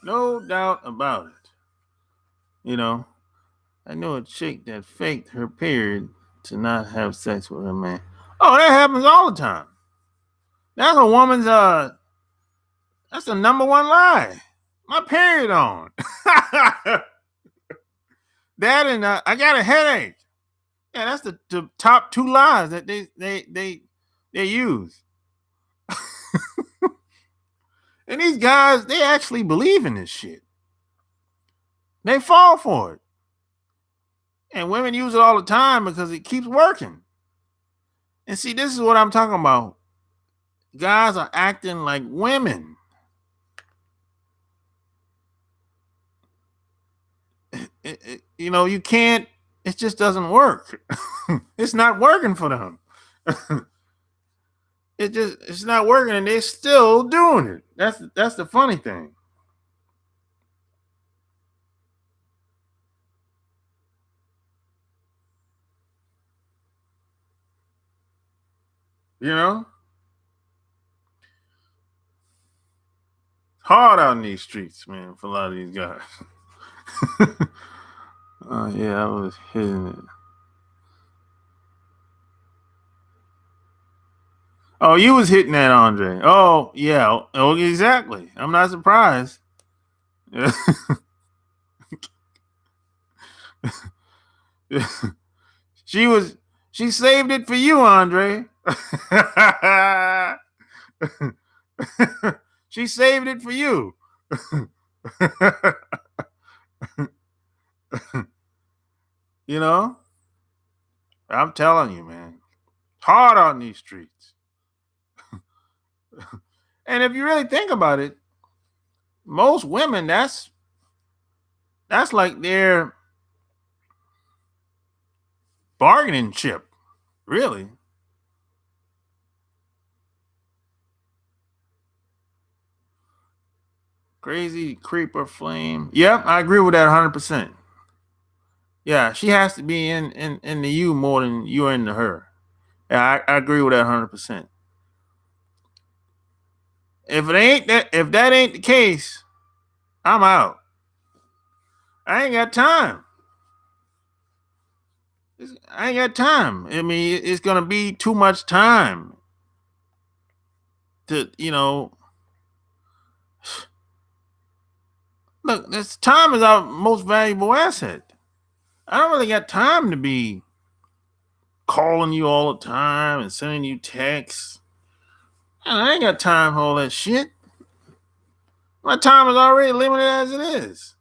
No doubt about it. I know a chick that faked her period to not have sex with her man. Oh, that happens all the time. That's a woman's that's the number one lie. My period on. That and I got a headache. Yeah, that's the top two lies that they use. And these guys, they actually believe in this shit. They fall for it. And women use it all the time because it keeps working. And see, this is what I'm talking about. Guys are acting like women. You can't, it just doesn't work. It's not working for them. It's not working and they're still doing it. That's the funny thing. You know? Hard out in these streets, man, for a lot of these guys. Yeah, I was hitting it. Oh, you was hitting that, Andre. Oh, yeah. Oh, exactly. I'm not surprised. she was. She saved it for you, Andre. She saved it for you. You know, I'm telling you, man, hard on these streets. And if you really think about it, most women, that's like their bargaining chip, really. Crazy creeper flame. Yep, I agree with that 100%. Yeah, she has to be into you more than you're into her. Yeah, I agree with that 100%. If that ain't the case, I'm out. I ain't got time. I ain't got time. I mean, it's gonna be too much time to, look. This time is our most valuable asset. I don't really got time to be calling you all the time and sending you texts. I ain't got time for all that shit. My time is already limited as it is.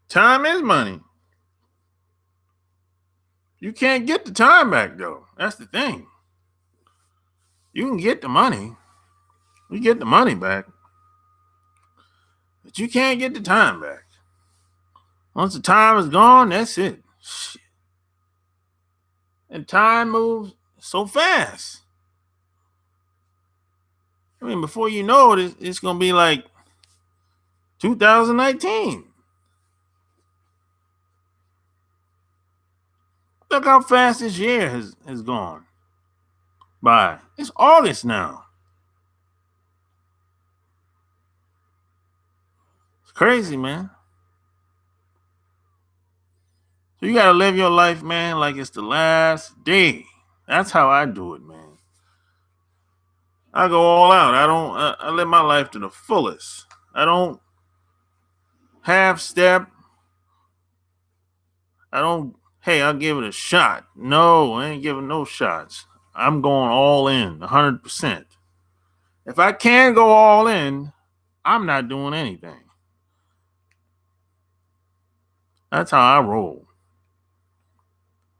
Time is money. You can't get the time back though. That's the thing. You can get the money. You get the money back, but you can't get the time back. Once the time is gone, that's it. Shit. And time moves so fast. I mean, before you know it, it's gonna be like 2019. Look how fast this year has gone by. It's August now. It's crazy, man. So you gotta live your life, man, like it's the last day. That's how I do it, man. I go all out. I live my life to the fullest. I don't half step. I don't, hey, I'll give it a shot. No, I ain't giving no shots. I'm going all in, 100%. If I can go all in, I'm not doing anything. That's how I roll.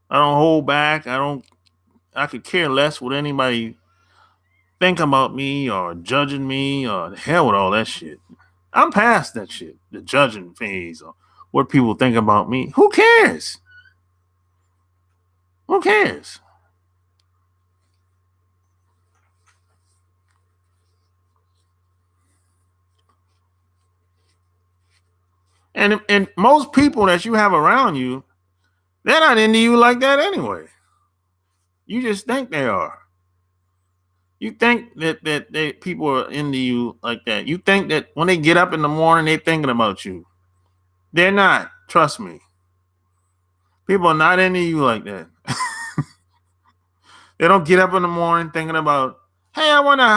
I don't hold back. I could care less what anybody think about me or judging me or the hell with all that shit. I'm past that shit, the judging phase or what people think about me. Who cares? Who cares? And most people that you have around you, they're not into you like that anyway. You just think they are. You think that they people are into you like that. You think that when they get up in the morning, they're thinking about you. They're not. Trust me. People are not into you like that. They don't get up in the morning thinking about, hey, I wonder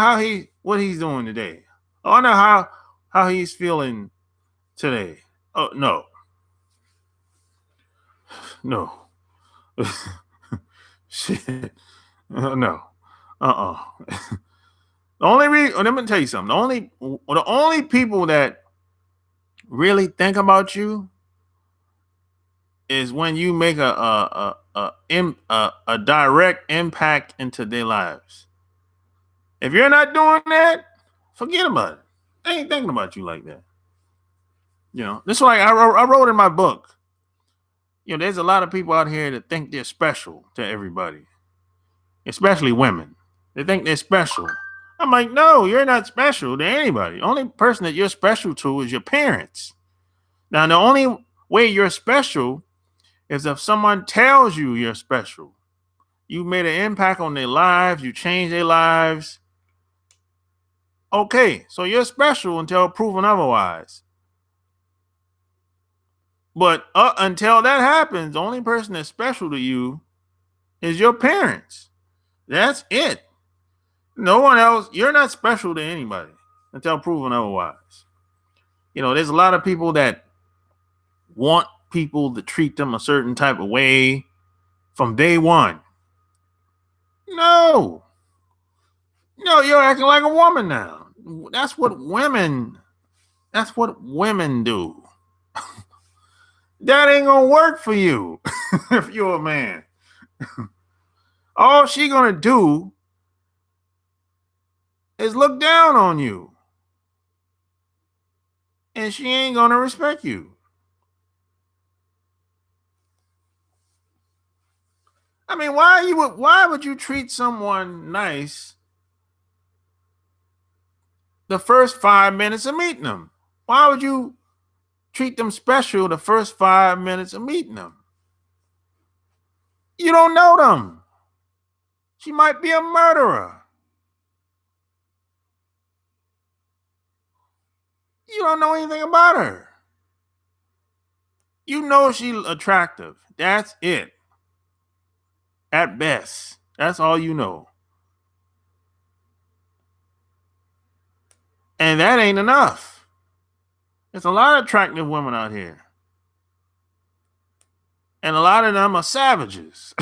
what he's doing today. I wonder how he's feeling today. Oh no, no, shit, no, the only reason, let me tell you something. The only people that really think about you is when you make a direct impact into their lives. If you're not doing that, forget about it. They ain't thinking about you like that. This is why I wrote in my book. There's a lot of people out here that think they're special to everybody, especially women. They think they're special. I'm like, no, you're not special to anybody. The only person that you're special to is your parents. Now, the only way you're special is if someone tells you you're special. You made an impact on their lives. You changed their lives. Okay, so you're special until proven otherwise. But until that happens, the only person that's special to you is your parents. That's it. No one else. You're not special to anybody until proven otherwise. There's a lot of people that want people to treat them a certain type of way from day one. No, no, you're acting like a woman now. That's what women. That's what women do. That ain't gonna work for you if you're a man. All she gonna do is look down on you, and she ain't gonna respect you. I mean, why would you treat someone nice the first 5 minutes of meeting them? Why would you treat them special the first 5 minutes of meeting them? You don't know them. She might be a murderer. You don't know anything about her. You know she's attractive. That's it. At best. That's all you know. And that ain't enough. There's a lot of attractive women out here. And a lot of them are savages.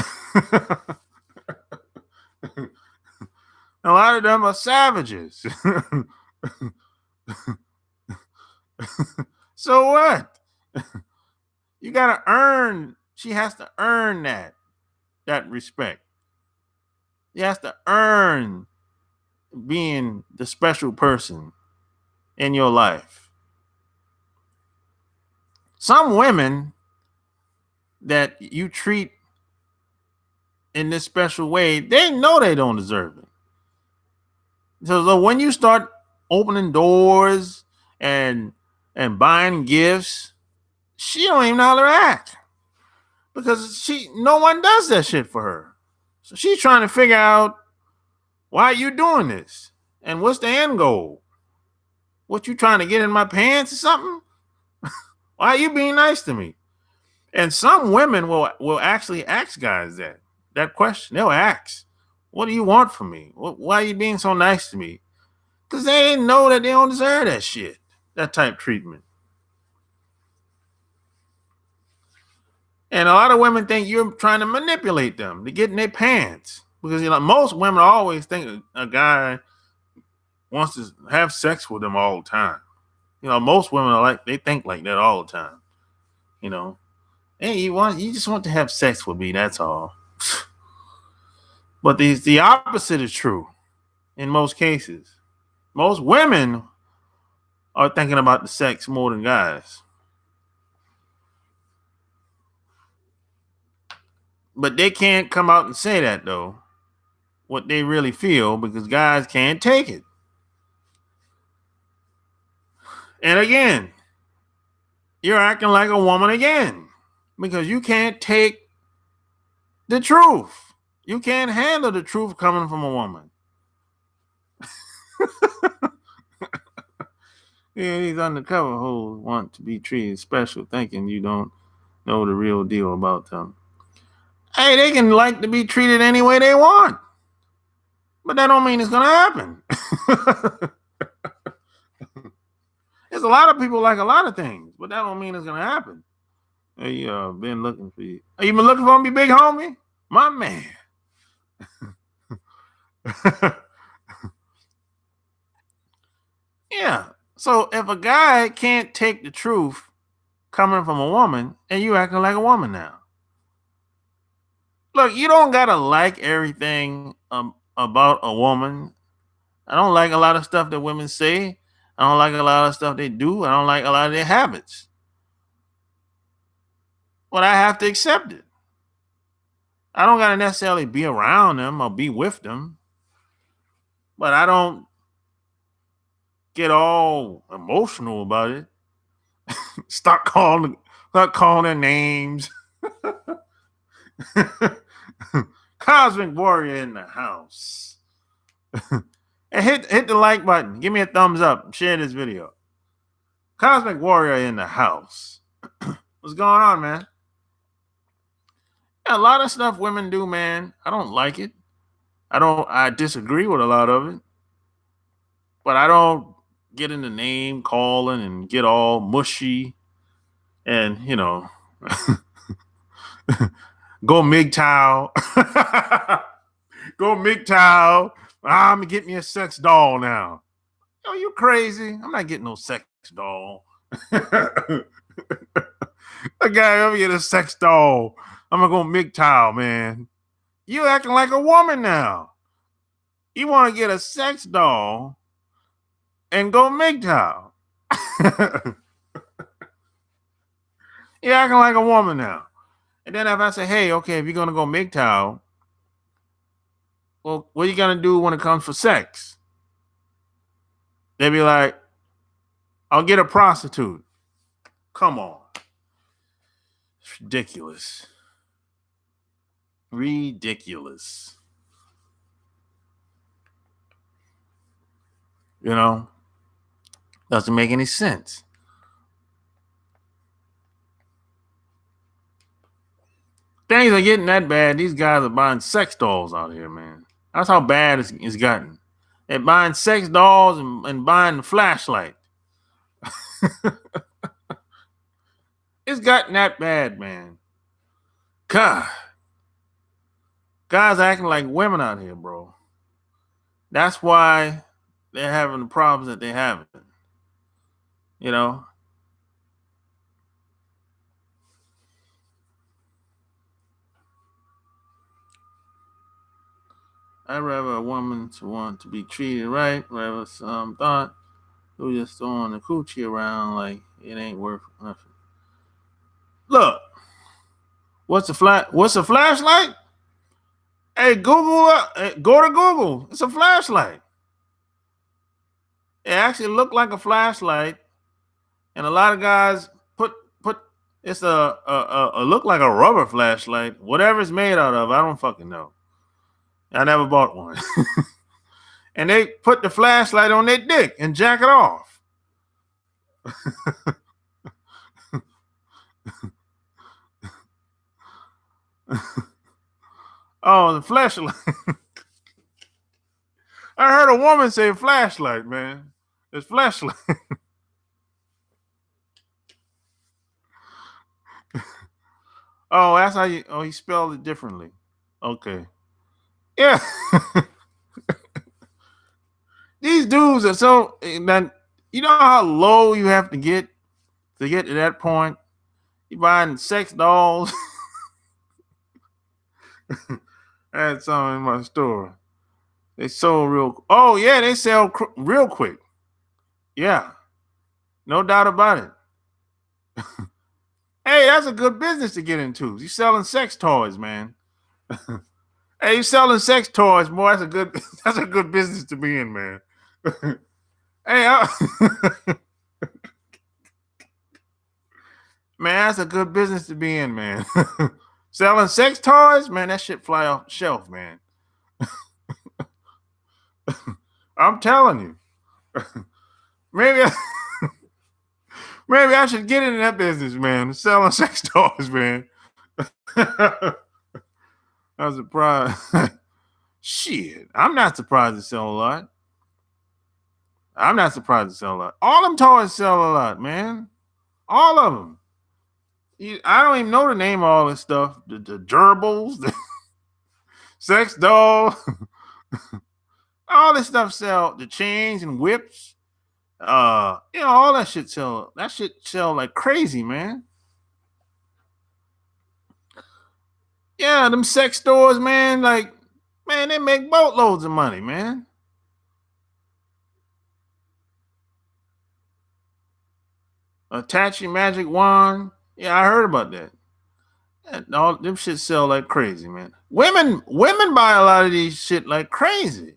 A lot of them are savages. So what? You gotta earn. She has to earn that respect. She has to earn being the special person in your life. Some women that you treat in this special way, they know they don't deserve it. So when you start opening doors and buying gifts, she don't even know how to act because no one does that shit for her. So she's trying to figure out why you doing this and what's the end goal. What, you trying to get in my pants or something? Why are you being nice to me? And some women will actually ask guys that question. They'll ask, "What do you want from me? Why are you being so nice to me?" Because they know that they don't deserve that shit, that type of treatment. And a lot of women think you're trying to manipulate them to get in their pants. Because most women always think a guy wants to have sex with them all the time. Most women they think like that all the time. Hey, you just want to have sex with me, that's all. But the opposite is true in most cases. Most women are thinking about the sex more than guys. But they can't come out and say that though, what they really feel, because guys can't take it. And again, you're acting like a woman again because you can't take the truth. You can't handle the truth coming from a woman. Yeah, these undercover hoes want to be treated special, thinking you don't know the real deal about them. Hey, they can like to be treated any way they want, but that don't mean it's gonna happen. There's a lot of people like a lot of things, but that don't mean it's gonna happen. Hey, been looking for you. Have you been looking for me, big homie? My man. Yeah. So if a guy can't take the truth coming from a woman, and you acting like a woman now. Look, you don't gotta like everything about a woman. I don't like a lot of stuff that women say. I don't like a lot of stuff they do. I don't like a lot of their habits. But I have to accept it. I don't gotta necessarily be around them or be with them. But I don't get all emotional about it. start calling their names. Cosmic warrior in the house. And hit the like button. Give me a thumbs up. Share this video. Cosmic Warrior in the house. What's going on, man? Yeah, a lot of stuff women do, man. I don't like it. I disagree with a lot of it. But I don't get in the name calling and get all mushy and, go MGTOW. Go MGTOW. I'm gonna get me a sex doll now. Oh, you crazy? I'm not getting no sex doll. A guy ever get a sex doll. I'm gonna go MGTOW, man. You acting like a woman now. You want to get a sex doll and go MGTOW. You're acting like a woman now. And then if I say, hey, okay, if you're gonna go MGTOW, well, what are you gonna do when it comes for sex? They'd be like, I'll get a prostitute. Come on. It's ridiculous. Ridiculous. Doesn't make any sense. Things are getting that bad. These guys are buying sex dolls out here, man. That's how bad it's gotten. They're buying sex dolls and buying the flashlight. It's gotten that bad, man. God. Guys acting like women out here, bro. That's why they're having the problems that they're having. I'd rather a woman to want to be treated right, rather some thought who just throwing the coochie around like it ain't worth nothing. Look, what's a flashlight? Hey, Google, go to Google. It's a flashlight. It actually looked like a flashlight, and a lot of guys put it's a look like a rubber flashlight. Whatever it's made out of, I don't fucking know. I never bought one. And they put the flashlight on their dick and jack it off. Oh, the flashlight. I heard a woman say flashlight, man. It's flashlight. Oh, that's how you spelled it differently. Okay. Yeah. These dudes are so, man, you know how low you have to get to that point? You buying sex dolls. I had some in my store. They sold real. Oh yeah, they sell real quick. Yeah, no doubt about it. Hey, that's a good business to get into. You selling sex toys, man. Hey, you selling sex toys, boy. That's a good business to be in, man. Hey, man, that's a good business to be in, man. Selling sex toys, man, that shit fly off the shelf, man. I'm telling you. maybe I should get into that business, man. Selling sex toys, man. I'm surprised. Shit, I'm not surprised to sell a lot. I'm not surprised to sell a lot. All them toys sell a lot, man. All of them. I don't even know the name of all this stuff. The gerbils, the sex doll, all this stuff sell. The chains and whips, all that shit sell. That shit sell like crazy, man. Yeah, them sex stores, man. Like, man, they make boatloads of money, man. Attaching magic wand. Yeah, I heard about that. And all them shit sell like crazy, man. Women buy a lot of these shit like crazy.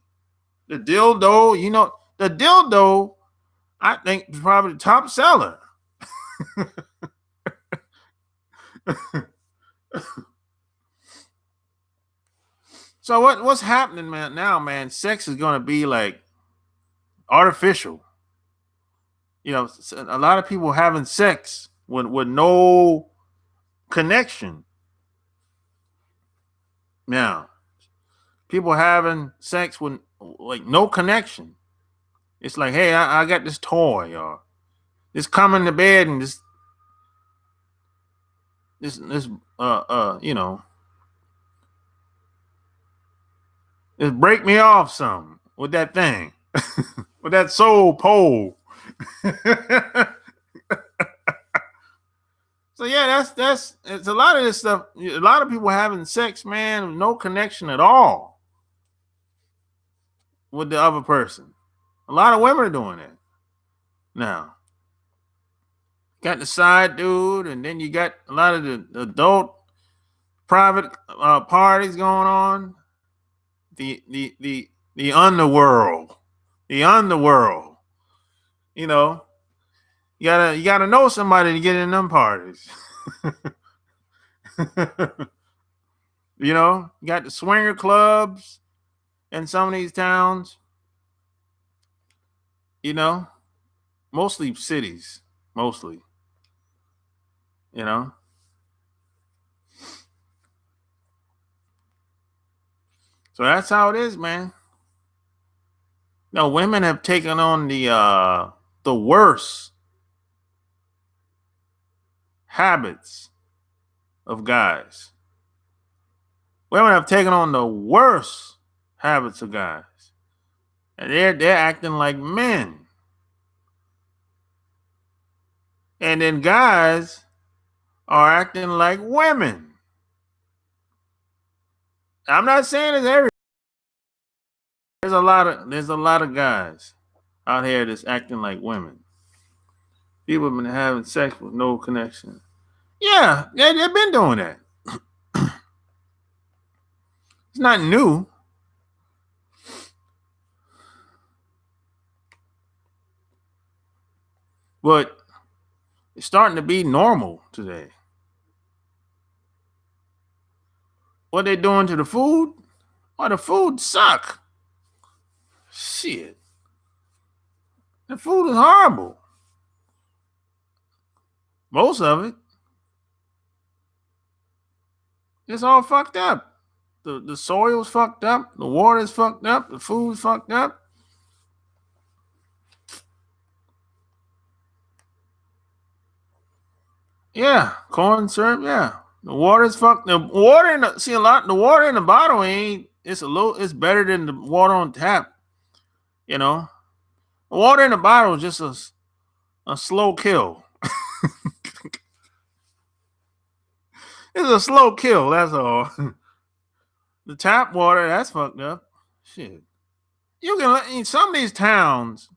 The dildo, the dildo, I think is probably the top seller. So what's happening, man? Now, man, sex is gonna be like artificial. A lot of people having sex with no connection. Now, people having sex with like no connection. It's like, hey, I got this toy, or just coming to bed and just this just break me off some with that thing, with that soul pole. So yeah, that's it's a lot of this stuff. A lot of people having sex, man, no connection at all with the other person. A lot of women are doing it now. Got the side dude, and then you got a lot of the adult private parties going on. The underworld, the underworld. You know, you gotta know somebody to get in them parties. You got the swinger clubs in some of these towns. You know, mostly cities, mostly. You know, so that's how it is, man. No, women have taken on the worst habits of guys. Women have taken on the worst habits of guys, and they're acting like men. And then guys are acting like women. I'm not saying it's every. There's a lot of guys out here that's acting like women. People have been having sex with no connection. Yeah, they've been doing that. It's not new, but it's starting to be normal today. What they doing to the food? Well, the food suck. Shit, the food is horrible. Most of it, it's all fucked up. The soil's fucked up. The water's fucked up. The food's fucked up. Yeah, corn syrup. Yeah, the water's fucked. The water in the see a lot. The water in the bottle ain't. It's a little. It's better than the water on tap. You know, the water in the bottle is just a slow kill. It's a slow kill. That's all. The tap water, that's fucked up. Shit. You can in some of these towns,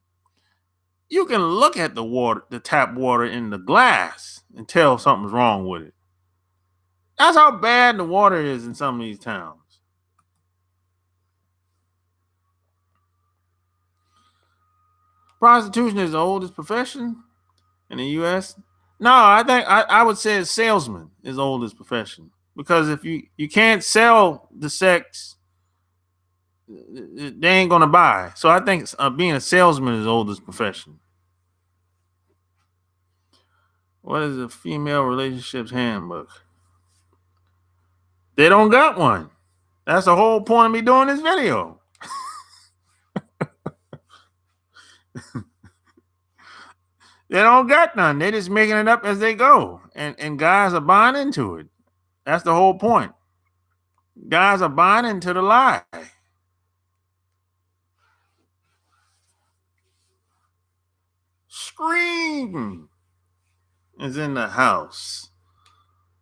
you can look at the tap water in the glass and tell something's wrong with it. That's how bad the water is in some of these towns. Prostitution is the oldest profession in the U.S. No, I think I would say salesman is the oldest profession, because if you can't sell the sex, they ain't gonna buy. So I think being a salesman is the oldest profession. What is a female relationships handbook? They don't got one. That's the whole point of me doing this video. They don't got none. They just making it up as they go. And guys are buying into it. That's the whole point. Guys are buying into the lie. Scream is in the house.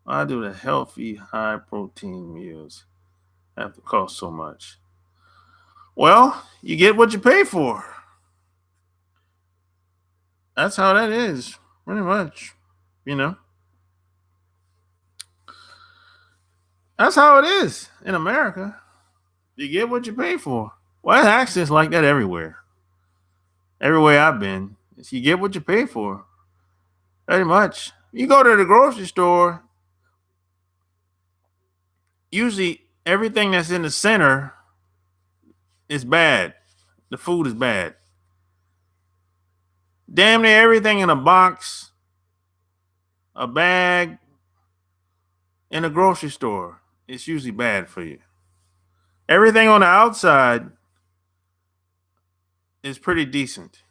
I do the healthy, high protein meals have to cost so much. Well, you get what you pay for. That's how that is, pretty much. You know, that's how it is in America. You get what you pay for. Well, it's actually like that everywhere. Everywhere I've been, is you get what you pay for. Pretty much. You go to the grocery store, usually everything that's in the center is bad. The food is bad. Damn near everything in a box, a bag, in a grocery store, it's usually bad for you. Everything on the outside is pretty decent.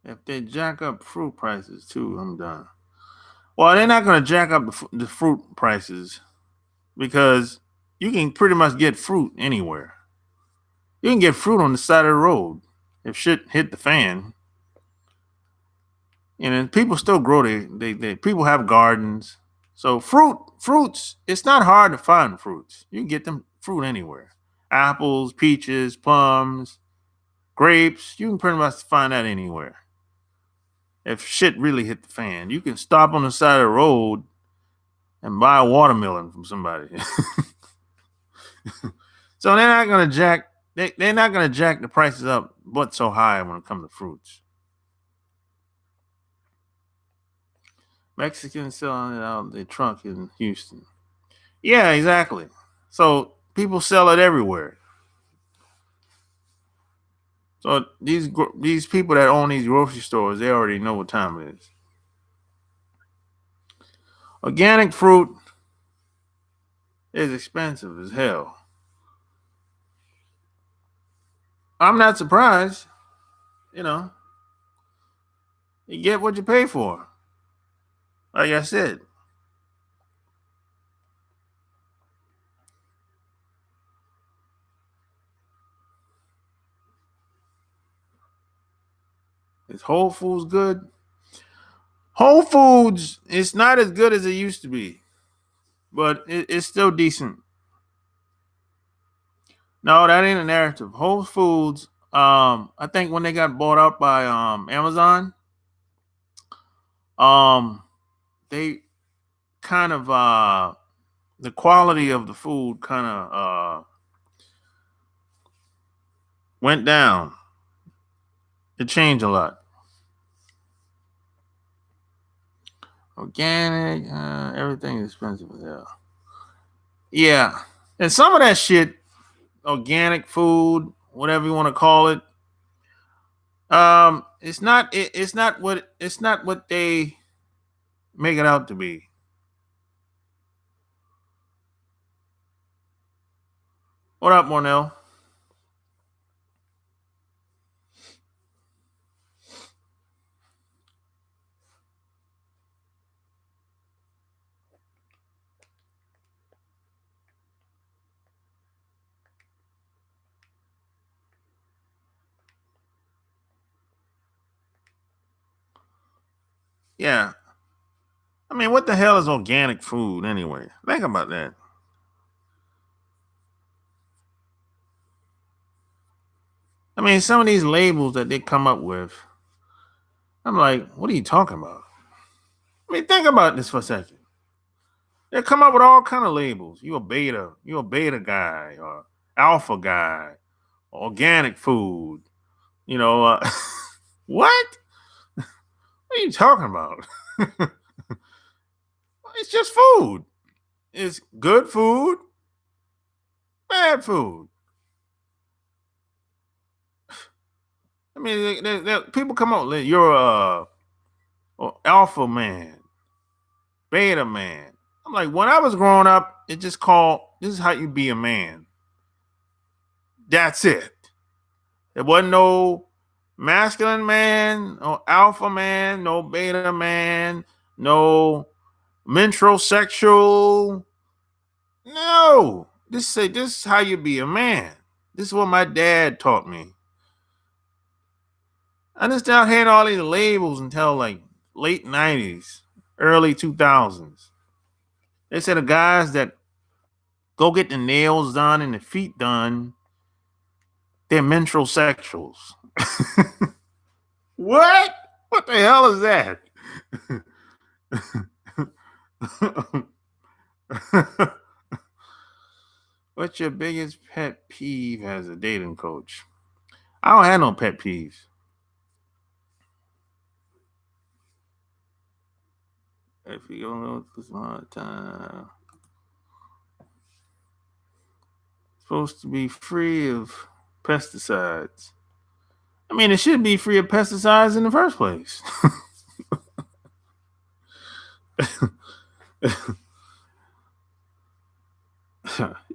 If they jack up fruit prices too, I'm done. Well, they're not going to jack up the fruit prices because you can pretty much get fruit anywhere. You can get fruit on the side of the road. If shit hit the fan, and then people still grow. They people have gardens, so fruits. It's not hard to find fruits. You can get them fruit anywhere. Apples, peaches, plums, grapes. You can pretty much find that anywhere. If shit really hit the fan, you can stop on the side of the road and buy a watermelon from somebody. So they're not gonna jack. They're not gonna jack the prices up but so high when it comes to fruits. Mexicans selling it out their trunk in Houston. Yeah, exactly. So people sell it everywhere. So these people that own these grocery stores, they already know what time it is. Organic fruit is expensive as hell. I'm not surprised. You know, you get what you pay for. Like I said, is Whole Foods good? Whole Foods is not as good as it used to be, but it's still decent. No, that ain't a narrative. Whole Foods, I think when they got bought out by Amazon, um, they kind of the quality of the food kind of went down. It changed a lot. Organic, everything is expensive as hell. Yeah, and some of that shit, organic food, whatever you want to call it, it's not what they make it out to be. What up, Mornell? Yeah, I mean, what the hell is organic food anyway? Think about that. I mean, some of these labels that they come up with, I'm like, what are you talking about? I mean, think about this for a second. They come up with all kind of labels. You a beta guy, or alpha guy, organic food. You know, what? What are you talking about? It's just food. It's good food, bad food. I mean, people come up. You're a alpha man, beta man. I'm like, when I was growing up, it just called. This is how you be a man. That's it. There wasn't no masculine man, no alpha man, no beta man, no metrosexual. No. This is how you be a man. This is what my dad taught me. I just out had all these labels until like late 90s, early 2000s. They said the guys that go get the nails done and the feet done, they're metrosexuals. What? What the hell is that? What's your biggest pet peeve as a dating coach? I don't have no pet peeves. If you don't know this amount of time, supposed to be free of. Pesticides. I mean, it should be free of pesticides in the first place.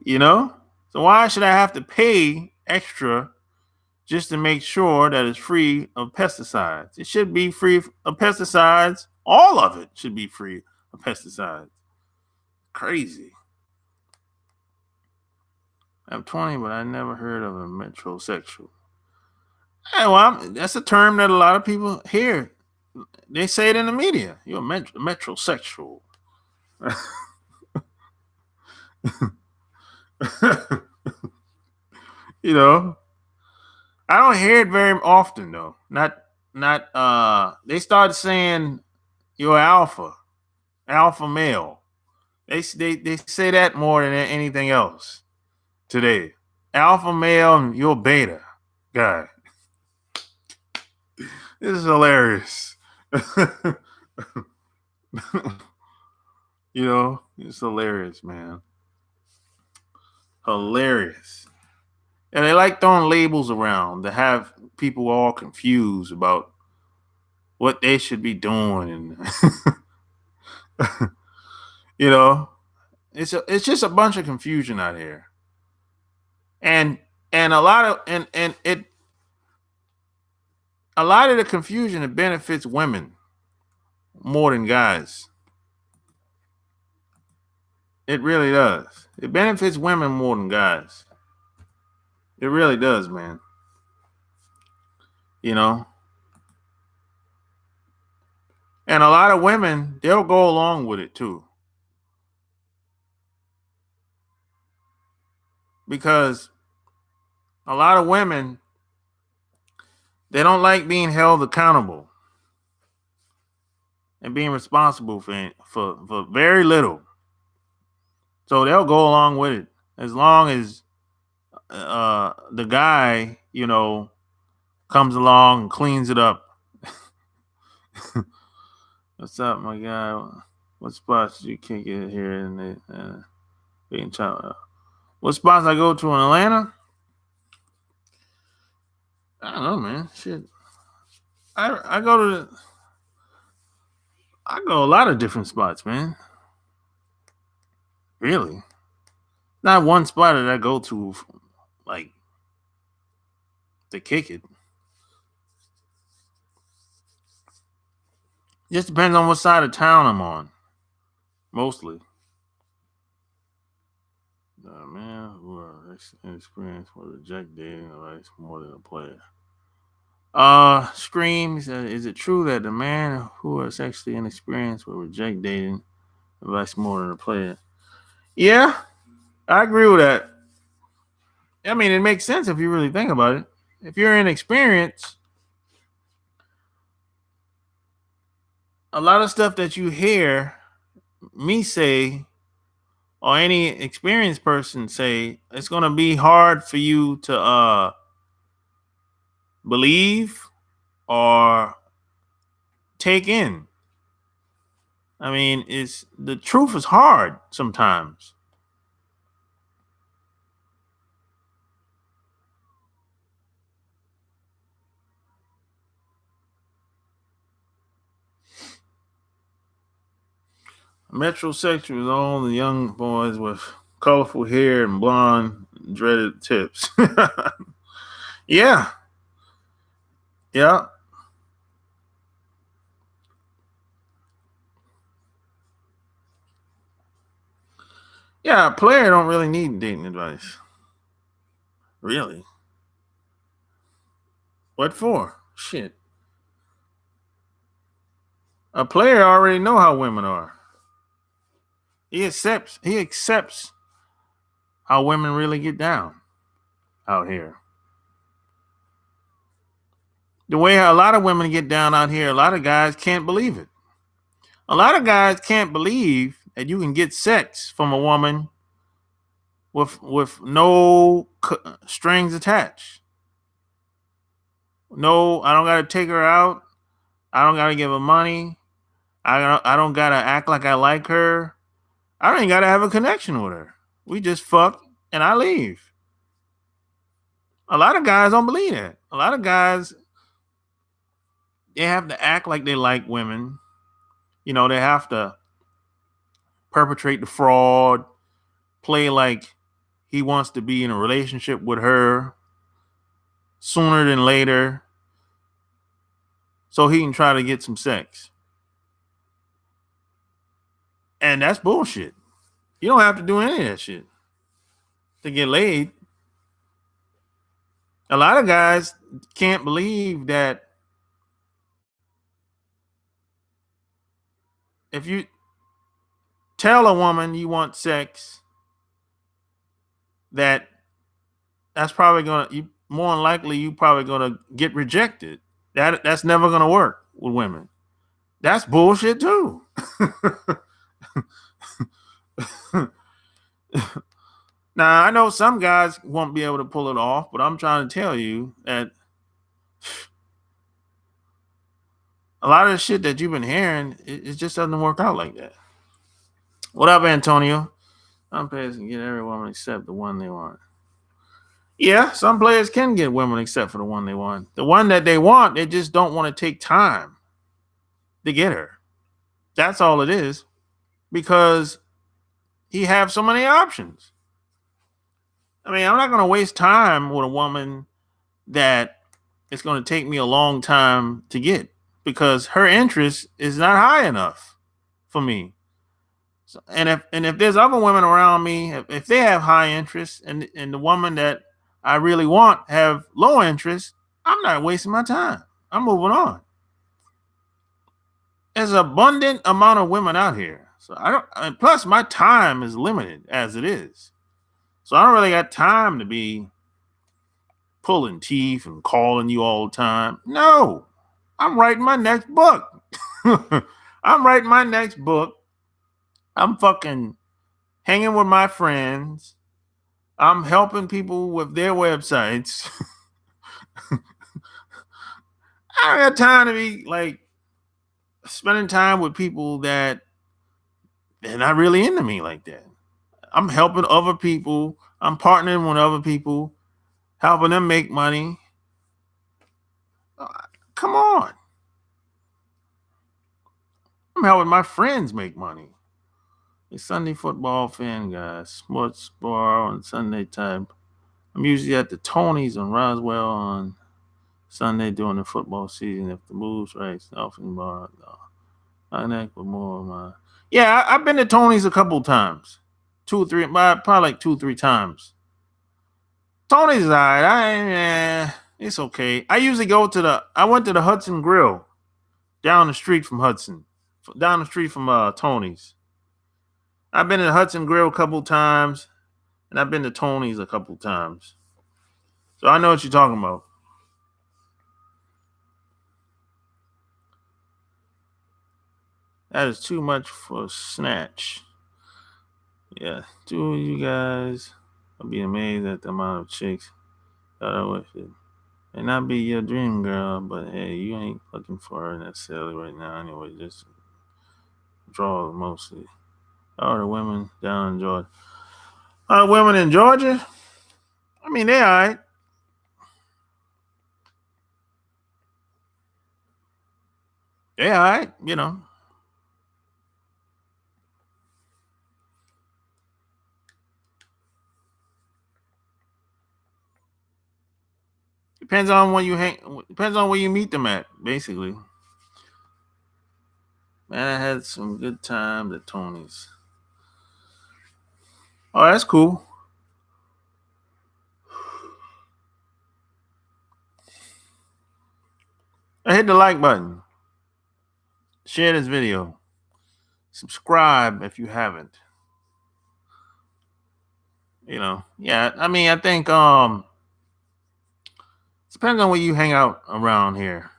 You know? So why should I have to pay extra just to make sure that it's free of pesticides? It should be free of pesticides. All of it should be free of pesticides. Crazy. I'm 20, but I never heard of a metrosexual. Hey, well, that's a term that a lot of people hear. They say it in the media. You're a metrosexual. You know, I don't hear it very often though. Not. They started saying you're alpha male. They say that more than anything else today. Alpha male, and you're beta guy. This is hilarious. It's hilarious, man. Hilarious. And they like throwing labels around to have people all confused about what they should be doing, and you know, it's just a bunch of confusion out here, and a lot of and it a lot of the confusion, it benefits women more than guys. It really does. It benefits women more than guys. It really does, man. You know, and a lot of women, they'll go along with it too, because a lot of women, they don't like being held accountable and being responsible for very little. So they'll go along with it as long as the guy, comes along and cleans it up. What's up, my guy? What spots you can't get here in the being child? What spots I go to in Atlanta? I don't know, man. Shit, I go to I go a lot of different spots, man. Really, not one spot that I go to like to kick it. Just depends on what side of town I'm on, mostly. Man who are inexperienced will reject dating advice more than a player. Scream. Is it true that the man who are sexually inexperienced will reject dating advice more than a player? Yeah, I agree with that. I mean, it makes sense if you really think about it. If you're inexperienced, a lot of stuff that you hear me say or any experienced person say, it's going to be hard for you to believe or take in. I mean, it's the truth is hard sometimes. Metrosexual is all the young boys with colorful hair and blonde dreaded tips. Yeah, yeah, yeah. A player don't really need dating advice. Really? What for? Shit. A player already know how women are. He accepts how women really get down out here. The way a lot of women get down out here, a lot of guys can't believe it. A lot of guys can't believe that you can get sex from a woman with no strings attached. No, I don't got to take her out. I don't got to give her money. I don't got to act like I like her. I don't even got to have a connection with her. We just fuck and I leave. A lot of guys don't believe that. A lot of guys, they have to act like they like women. They have to perpetrate the fraud, play like he wants to be in a relationship with her sooner than later so he can try to get some sex. And that's bullshit. You don't have to do any of that shit to get laid. A lot of guys can't believe that if you tell a woman you want sex, that's probably you more than likely you probably gonna get rejected. That's never gonna work with women. That's bullshit too. Now I know some guys won't be able to pull it off, but I'm trying to tell you that a lot of the shit that you've been hearing, it just doesn't work out like that. What up, Antonio? Some players can get every woman except the one they want. Yeah, some players can get women except for the one they want. The one that they want, they just don't want to take time to get her. That's all it is. Because he have so many options. I mean, I'm not going to waste time with a woman that it's going to take me a long time to get because her interest is not high enough for me. So, and if there's other women around me, if they have high interest and the woman that I really want have low interest, I'm not wasting my time. I'm moving on. There's an abundant amount of women out here. So and plus my time is limited as it is. So I don't really got time to be pulling teeth and calling you all the time. No, I'm writing my next book. I'm writing my next book. I'm fucking hanging with my friends. I'm helping people with their websites. I don't got time to be like spending time with people that they're not really into me like that. I'm helping other people. I'm partnering with other people, helping them make money. Come on. I'm helping my friends make money. A Sunday football fan, guys. Sports bar on Sunday time. I'm usually at the Tony's on Roswell on Sunday during the football season. If the moves right, Dolphin bar. I connect with more of my. Yeah, I've been to Tony's a couple times. 2 or 3, probably like 2 or 3 times. Tony's is alright. It's okay. I went to the Hudson Grill down the street from Hudson, down the street from Tony's. I've been to the Hudson Grill a couple times, and I've been to Tony's a couple times. So I know what you're talking about. That is too much for a snatch. Yeah, two of you guys will be amazed at the amount of chicks that are with it. May not be your dream girl, but hey, you ain't looking for her necessarily right now anyway. Just draw mostly. All the women down in Georgia. Women in Georgia? I mean, they all right. They all right, Depends on where you hang. Depends on where you meet them at, basically. Man, I had some good times at Tony's. Oh, that's cool. I hit the like button. Share this video. Subscribe if you haven't. Yeah. I mean, I think it depends on where you hang out around here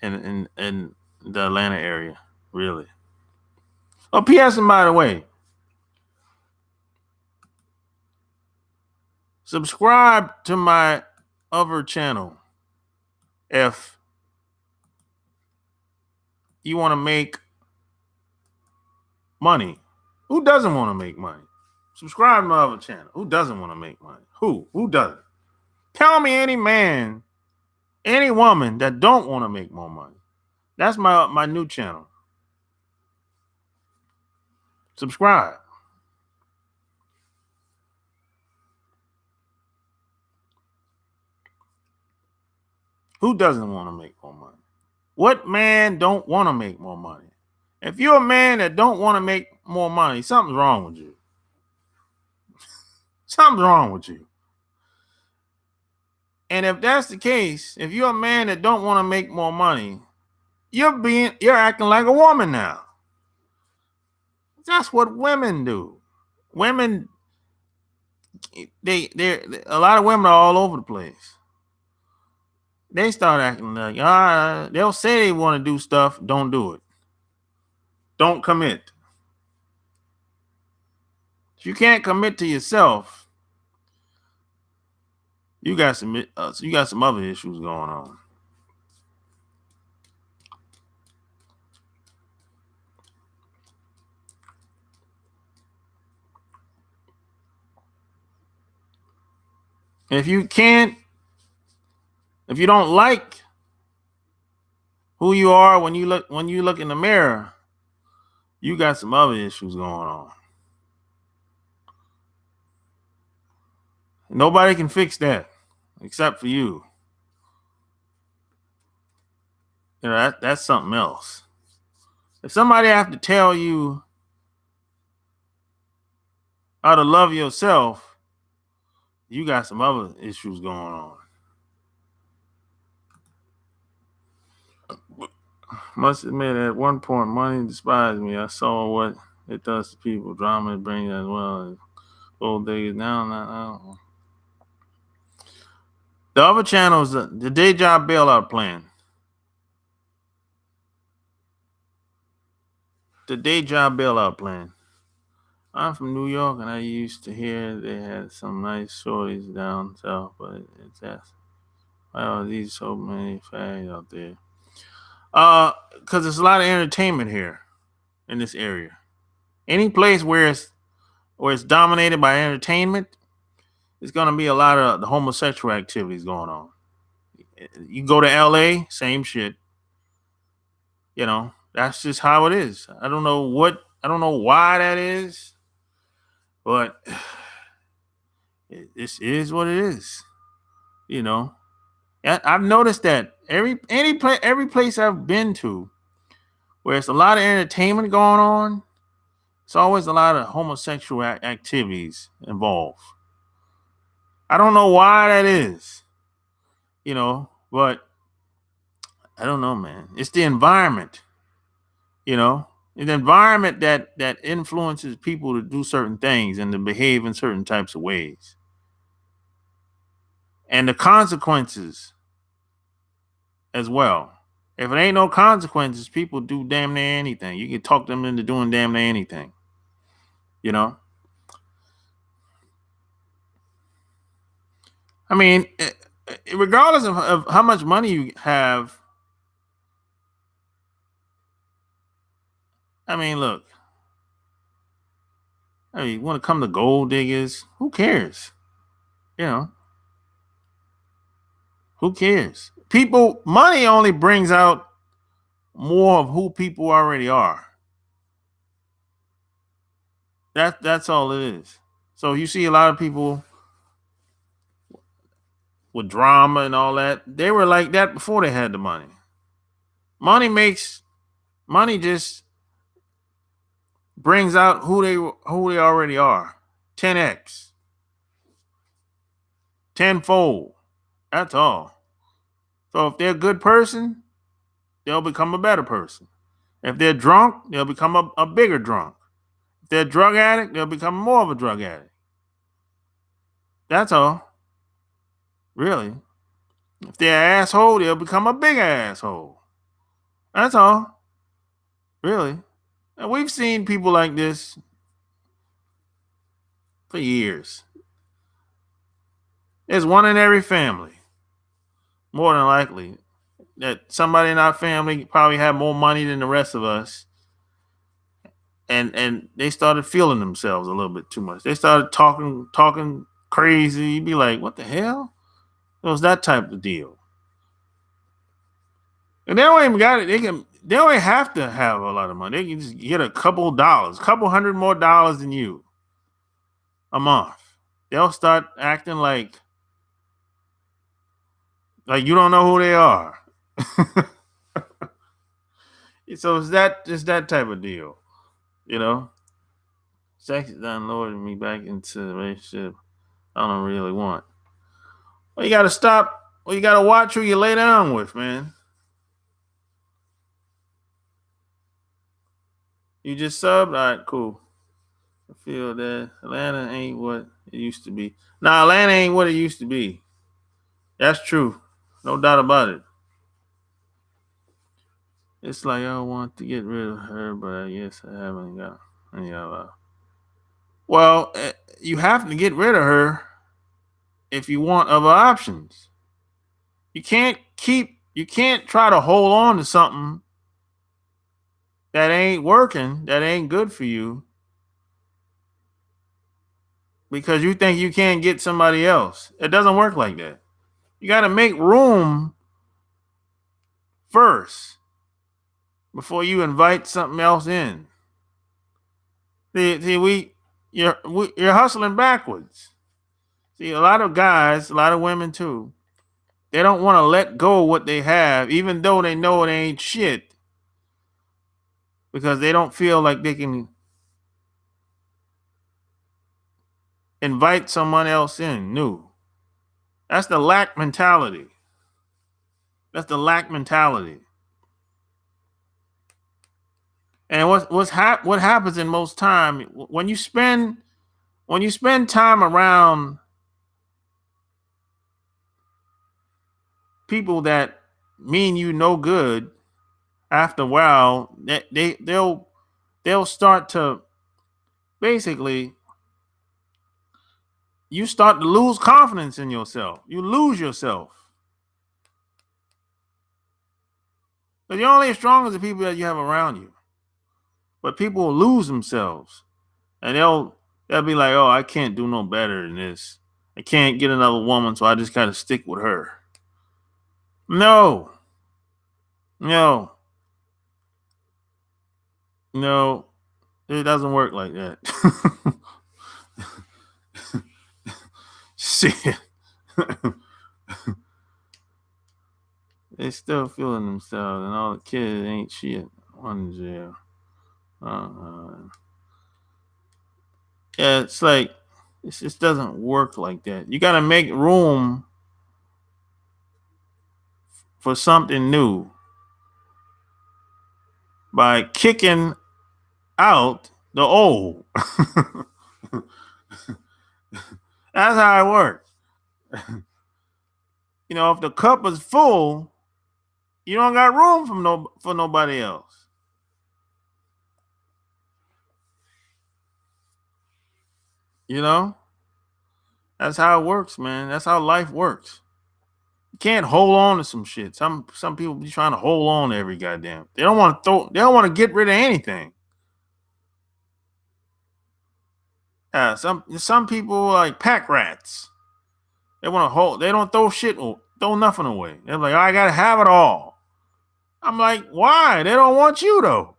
in the Atlanta area, really. Oh, P.S. and by the way, subscribe to my other channel if you want to make money. Who doesn't want to make money? Subscribe to my other channel. Who doesn't want to make money? Who doesn't? Tell me any man, any woman that don't want to make more money. That's my new channel. Subscribe. Who doesn't want to make more money? What man don't want to make more money? If you're a man that don't want to make more money, something's wrong with you. Something's wrong with you. And if that's the case, if you're a man that don't want to make more money, you're acting like a woman now. That's what women do. Women, they a lot of women are all over the place. They start acting like they'll say they want to do stuff, don't do it. Don't commit. If you can't commit to yourself, you got some other issues going on. If you don't like who you are when you look in the mirror, you got some other issues going on. Nobody can fix that except for you. You know, that's something else. If somebody have to tell you how to love yourself, you got some other issues going on. Must admit, at one point, money despised me. I saw what it does to people. Drama it brings as well as old days. Now. The other channel is the day job bailout plan. The day job bailout plan. I'm from New York, and I used to hear they had some nice shorties down south, but it's just, wow, these so many fags out there. Because there's a lot of entertainment here in this area. Any place where it's dominated by entertainment, it's gonna be a lot of the homosexual activities going on. You go to LA, same shit. You know, that's just how it is. I don't know why that is, but this is what it is. You know, I've noticed that every place I've been to, where it's a lot of entertainment going on, it's always a lot of homosexual activities involved. I don't know why that is, you know, but I don't know, man. It's the environment, you know, an environment that influences people to do certain things and to behave in certain types of ways. And the consequences as well. If it ain't no consequences, people do damn near anything. You can talk them into doing damn near anything, you know. I mean, regardless of how much money you have, I mean, look, I mean, want to come to gold diggers? Who cares? You know, who cares? Money only brings out more of who people already are. That's all it is. So you see a lot of people with drama and all that. They were like that before they had the money. Money just brings out who they already are. 10x, tenfold. That's all. So if they're a good person, they'll become a better person. If they're drunk, they'll become a bigger drunk. If they're a drug addict, they'll become more of a drug addict. That's all. Really. If they're an asshole, they'll become a bigger asshole. That's all. Really. And we've seen people like this for years. There's one in every family. More than likely. That somebody in our family probably had more money than the rest of us. And they started feeling themselves a little bit too much. They started talking crazy. You'd be like, what the hell? So it's that type of deal. And they don't even got it. They don't even have to have a lot of money. They can just get a couple dollars, a couple hundred more dollars than you a month. They'll start acting like you don't know who they are. So it's that type of deal, you know. Sex done lured me back into the relationship I don't really want. Well, you gotta stop. Well, you gotta watch who you lay down with, man. You just subbed? All right, cool. I feel that Atlanta ain't what it used to be. Nah, Atlanta ain't what it used to be. That's true. No doubt about it. It's like I want to get rid of her, but I guess I haven't got any other. Well, you have to get rid of her if you want other options. You can't try to hold on to something that ain't working, that ain't good for you, because you think you can't get somebody else. It doesn't work like that. You got to make room first before you invite something else in. You're hustling backwards. See, a lot of guys, a lot of women too, they don't want to let go of what they have, even though they know it ain't shit, because they don't feel like they can invite someone else in new. That's the lack mentality. That's the lack mentality. And what happens in most time when you spend time around people that mean you no good, after a while they'll start to basically you start to lose confidence in yourself. You lose yourself. But you're only as strong as the people that you have around you. But people will lose themselves. And they'll be like, oh, I can't do no better than this. I can't get another woman, so I just gotta stick with her. No. No. No. It doesn't work like that. Shit. They still feeling themselves, and all the kids ain't shit. One in jail. Yeah, it's like it just doesn't work like that. You got to make room for something new by kicking out the old. That's how it works. If the cup is full, you don't got room for nobody else. You know, that's how it works, man. That's how life works. You can't hold on to some shit. Some people be trying to hold on to every goddamn. They don't want to throw. They don't want to get rid of anything. Some people are like pack rats. They want to hold. They don't throw shit. Throw nothing away. They're like, I gotta have it all. I'm like, why? They don't want you though.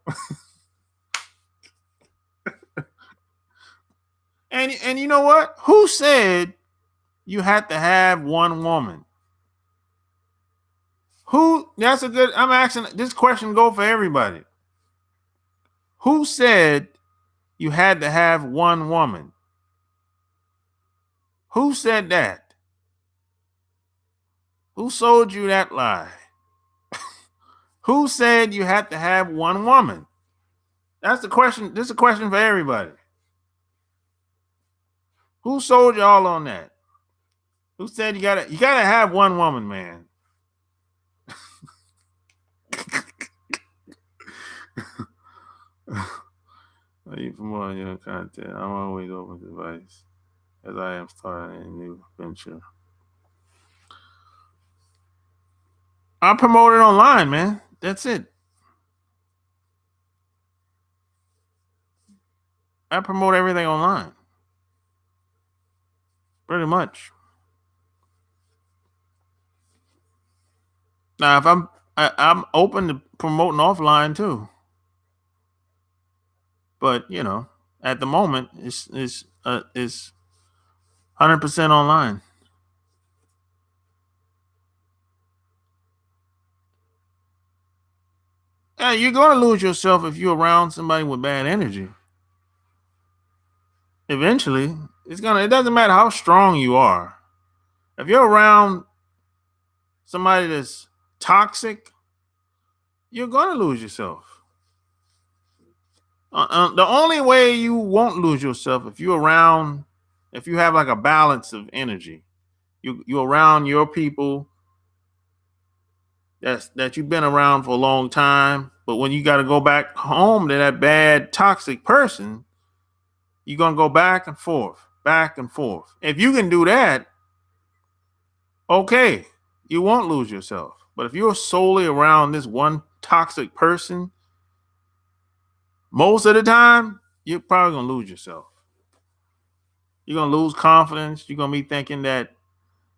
And you know what? Who said you had to have one woman? Who? That's a good. I'm asking this question. Go for everybody. Who said you had to have one woman? Who said that? Who sold you that lie? Who said you had to have one woman? That's the question. This is a question for everybody. Who sold you all on that? Who said you gotta have one woman, man? You promote your content. I'm always open to advice as I am starting a new venture. I promote it online, man. That's it. I promote everything online. Pretty much. Now, if I'm open to promoting offline too, but at the moment it's 100% online. Yeah, you're gonna lose yourself if you're around somebody with bad energy. Eventually, it doesn't matter how strong you are. If you're around somebody that's toxic, you're gonna lose yourself. The only way you won't lose yourself if you have like a balance of energy. You're around your people that you've been around for a long time, but when you got to go back home to that bad toxic person, you're gonna go back and forth, back and forth. If you can do that, okay, you won't lose yourself. But if you're solely around this one toxic person, most of the time, you're probably gonna lose yourself. You're gonna lose confidence. You're gonna be thinking that,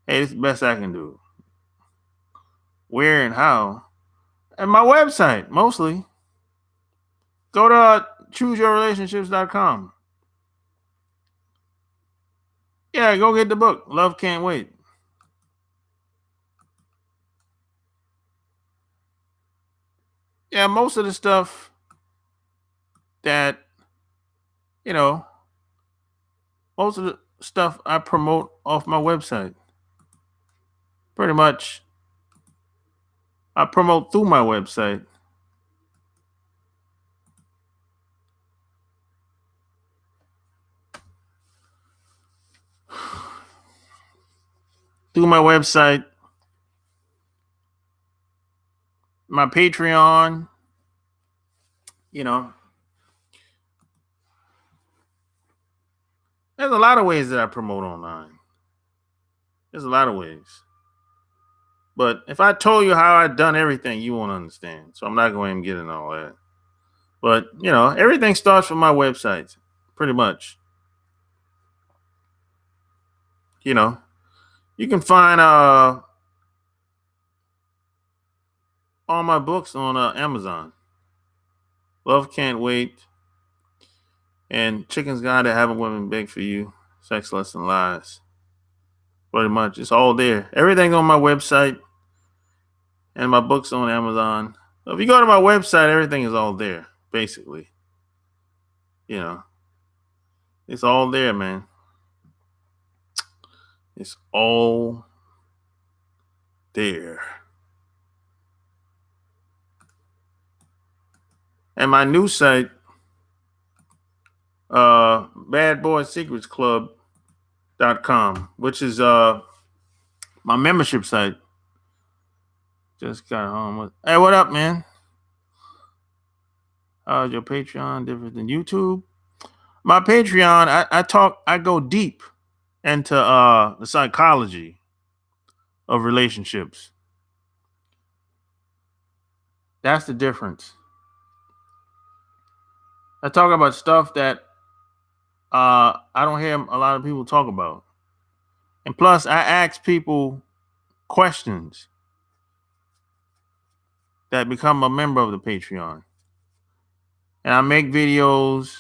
hey, this is the best I can do. Where and how? And my website, mostly. Go to chooseyourrelationships.com. Yeah, go get the book. Love Can't Wait. Yeah, most of the stuff that, you know, most of the stuff I promote off my website. Pretty much, I promote through my website. Through my website, my Patreon, you know, there's a lot of ways that I promote online. There's a lot of ways. But if I told you how I've done everything, you won't understand. So I'm not going to get into all that. But, everything starts from my website, pretty much. You know, you can find all my books on Amazon. Love Can't Wait and Chicken's Guide to Having Women Beg for You, Sex, Lust, and Lies. Pretty much. It's all there. Everything's on my website and my books on Amazon. So if you go to my website, everything is all there, basically. You know, it's all there, man. It's all there. And my new site, badboysecretsclub.com, which is my membership site. Just got home with. Hey, what up, man? How's your Patreon different than YouTube? My Patreon, I go deep into the psychology of relationships. That's the difference. I talk about stuff that I don't hear a lot of people talk about. And plus, I ask people questions that become a member of the Patreon. And I make videos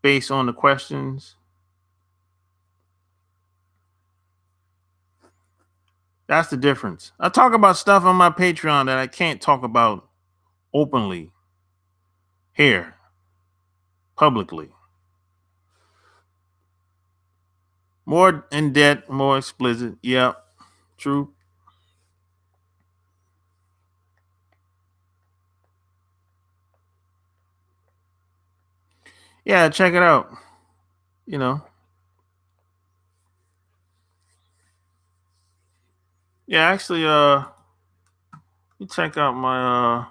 based on the questions. That's the difference. I talk about stuff on my Patreon that I can't talk about openly here, publicly. More in depth, more explicit. Yeah, true. Yeah, check it out. You know. Yeah, actually, you check out my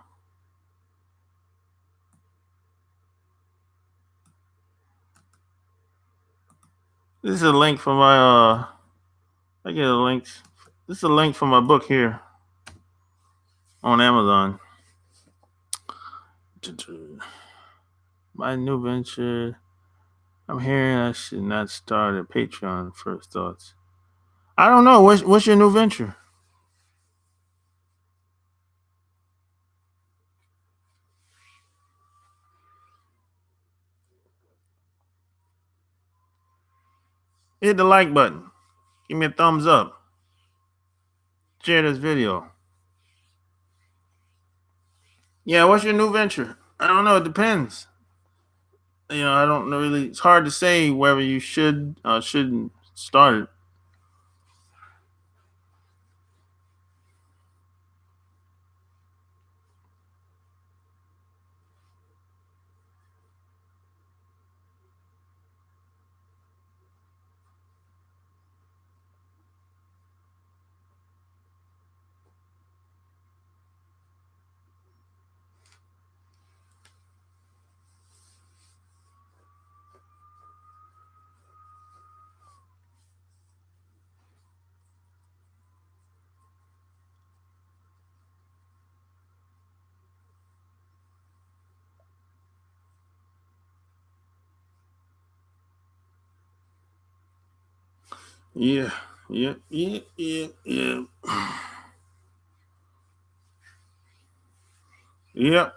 this is a link for my I get a link. This is a link for my book here on Amazon. My new venture. I'm hearing I should not start a Patreon. First thoughts. I don't know. What's your new venture? hit the like button. Give me a thumbs up. Share this video. Yeah, what's your new venture? I don't know. It depends. I don't know really. It's hard to say whether you should or shouldn't start it. Yeah, yeah. Yep.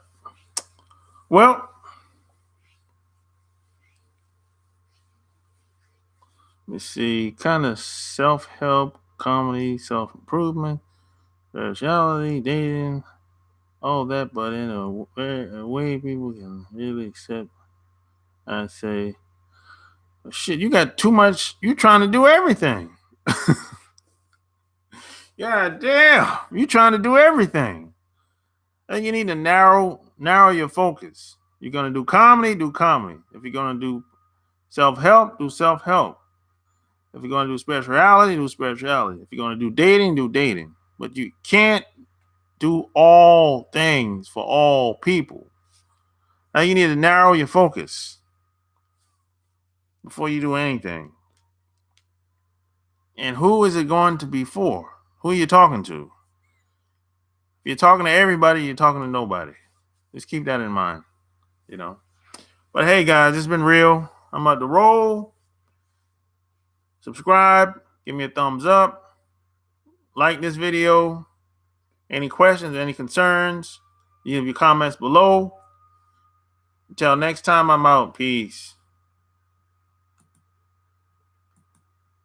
Well, let me see. Kind of self-help, comedy, self-improvement, spirituality, dating, all that, but in a way people can really accept. I say, shit, you got too much. You trying to do everything. God damn, you trying to do everything. And you need to narrow your focus. You're gonna do comedy, do comedy. If you're gonna do self-help, do self-help. If you're gonna do spirituality, do spirituality. If you're gonna do dating, do dating. But you can't do all things for all people. Now you need to narrow your focus before you do anything. And who is it going to be for? Who are you talking to? If you're talking to everybody, you're talking to nobody. Just keep that in mind, you know. But hey, guys, it's been real. I'm about to roll. Subscribe. Give me a thumbs up. Like this video. Any questions, any concerns, leave your comments below. Until next time, I'm out. Peace.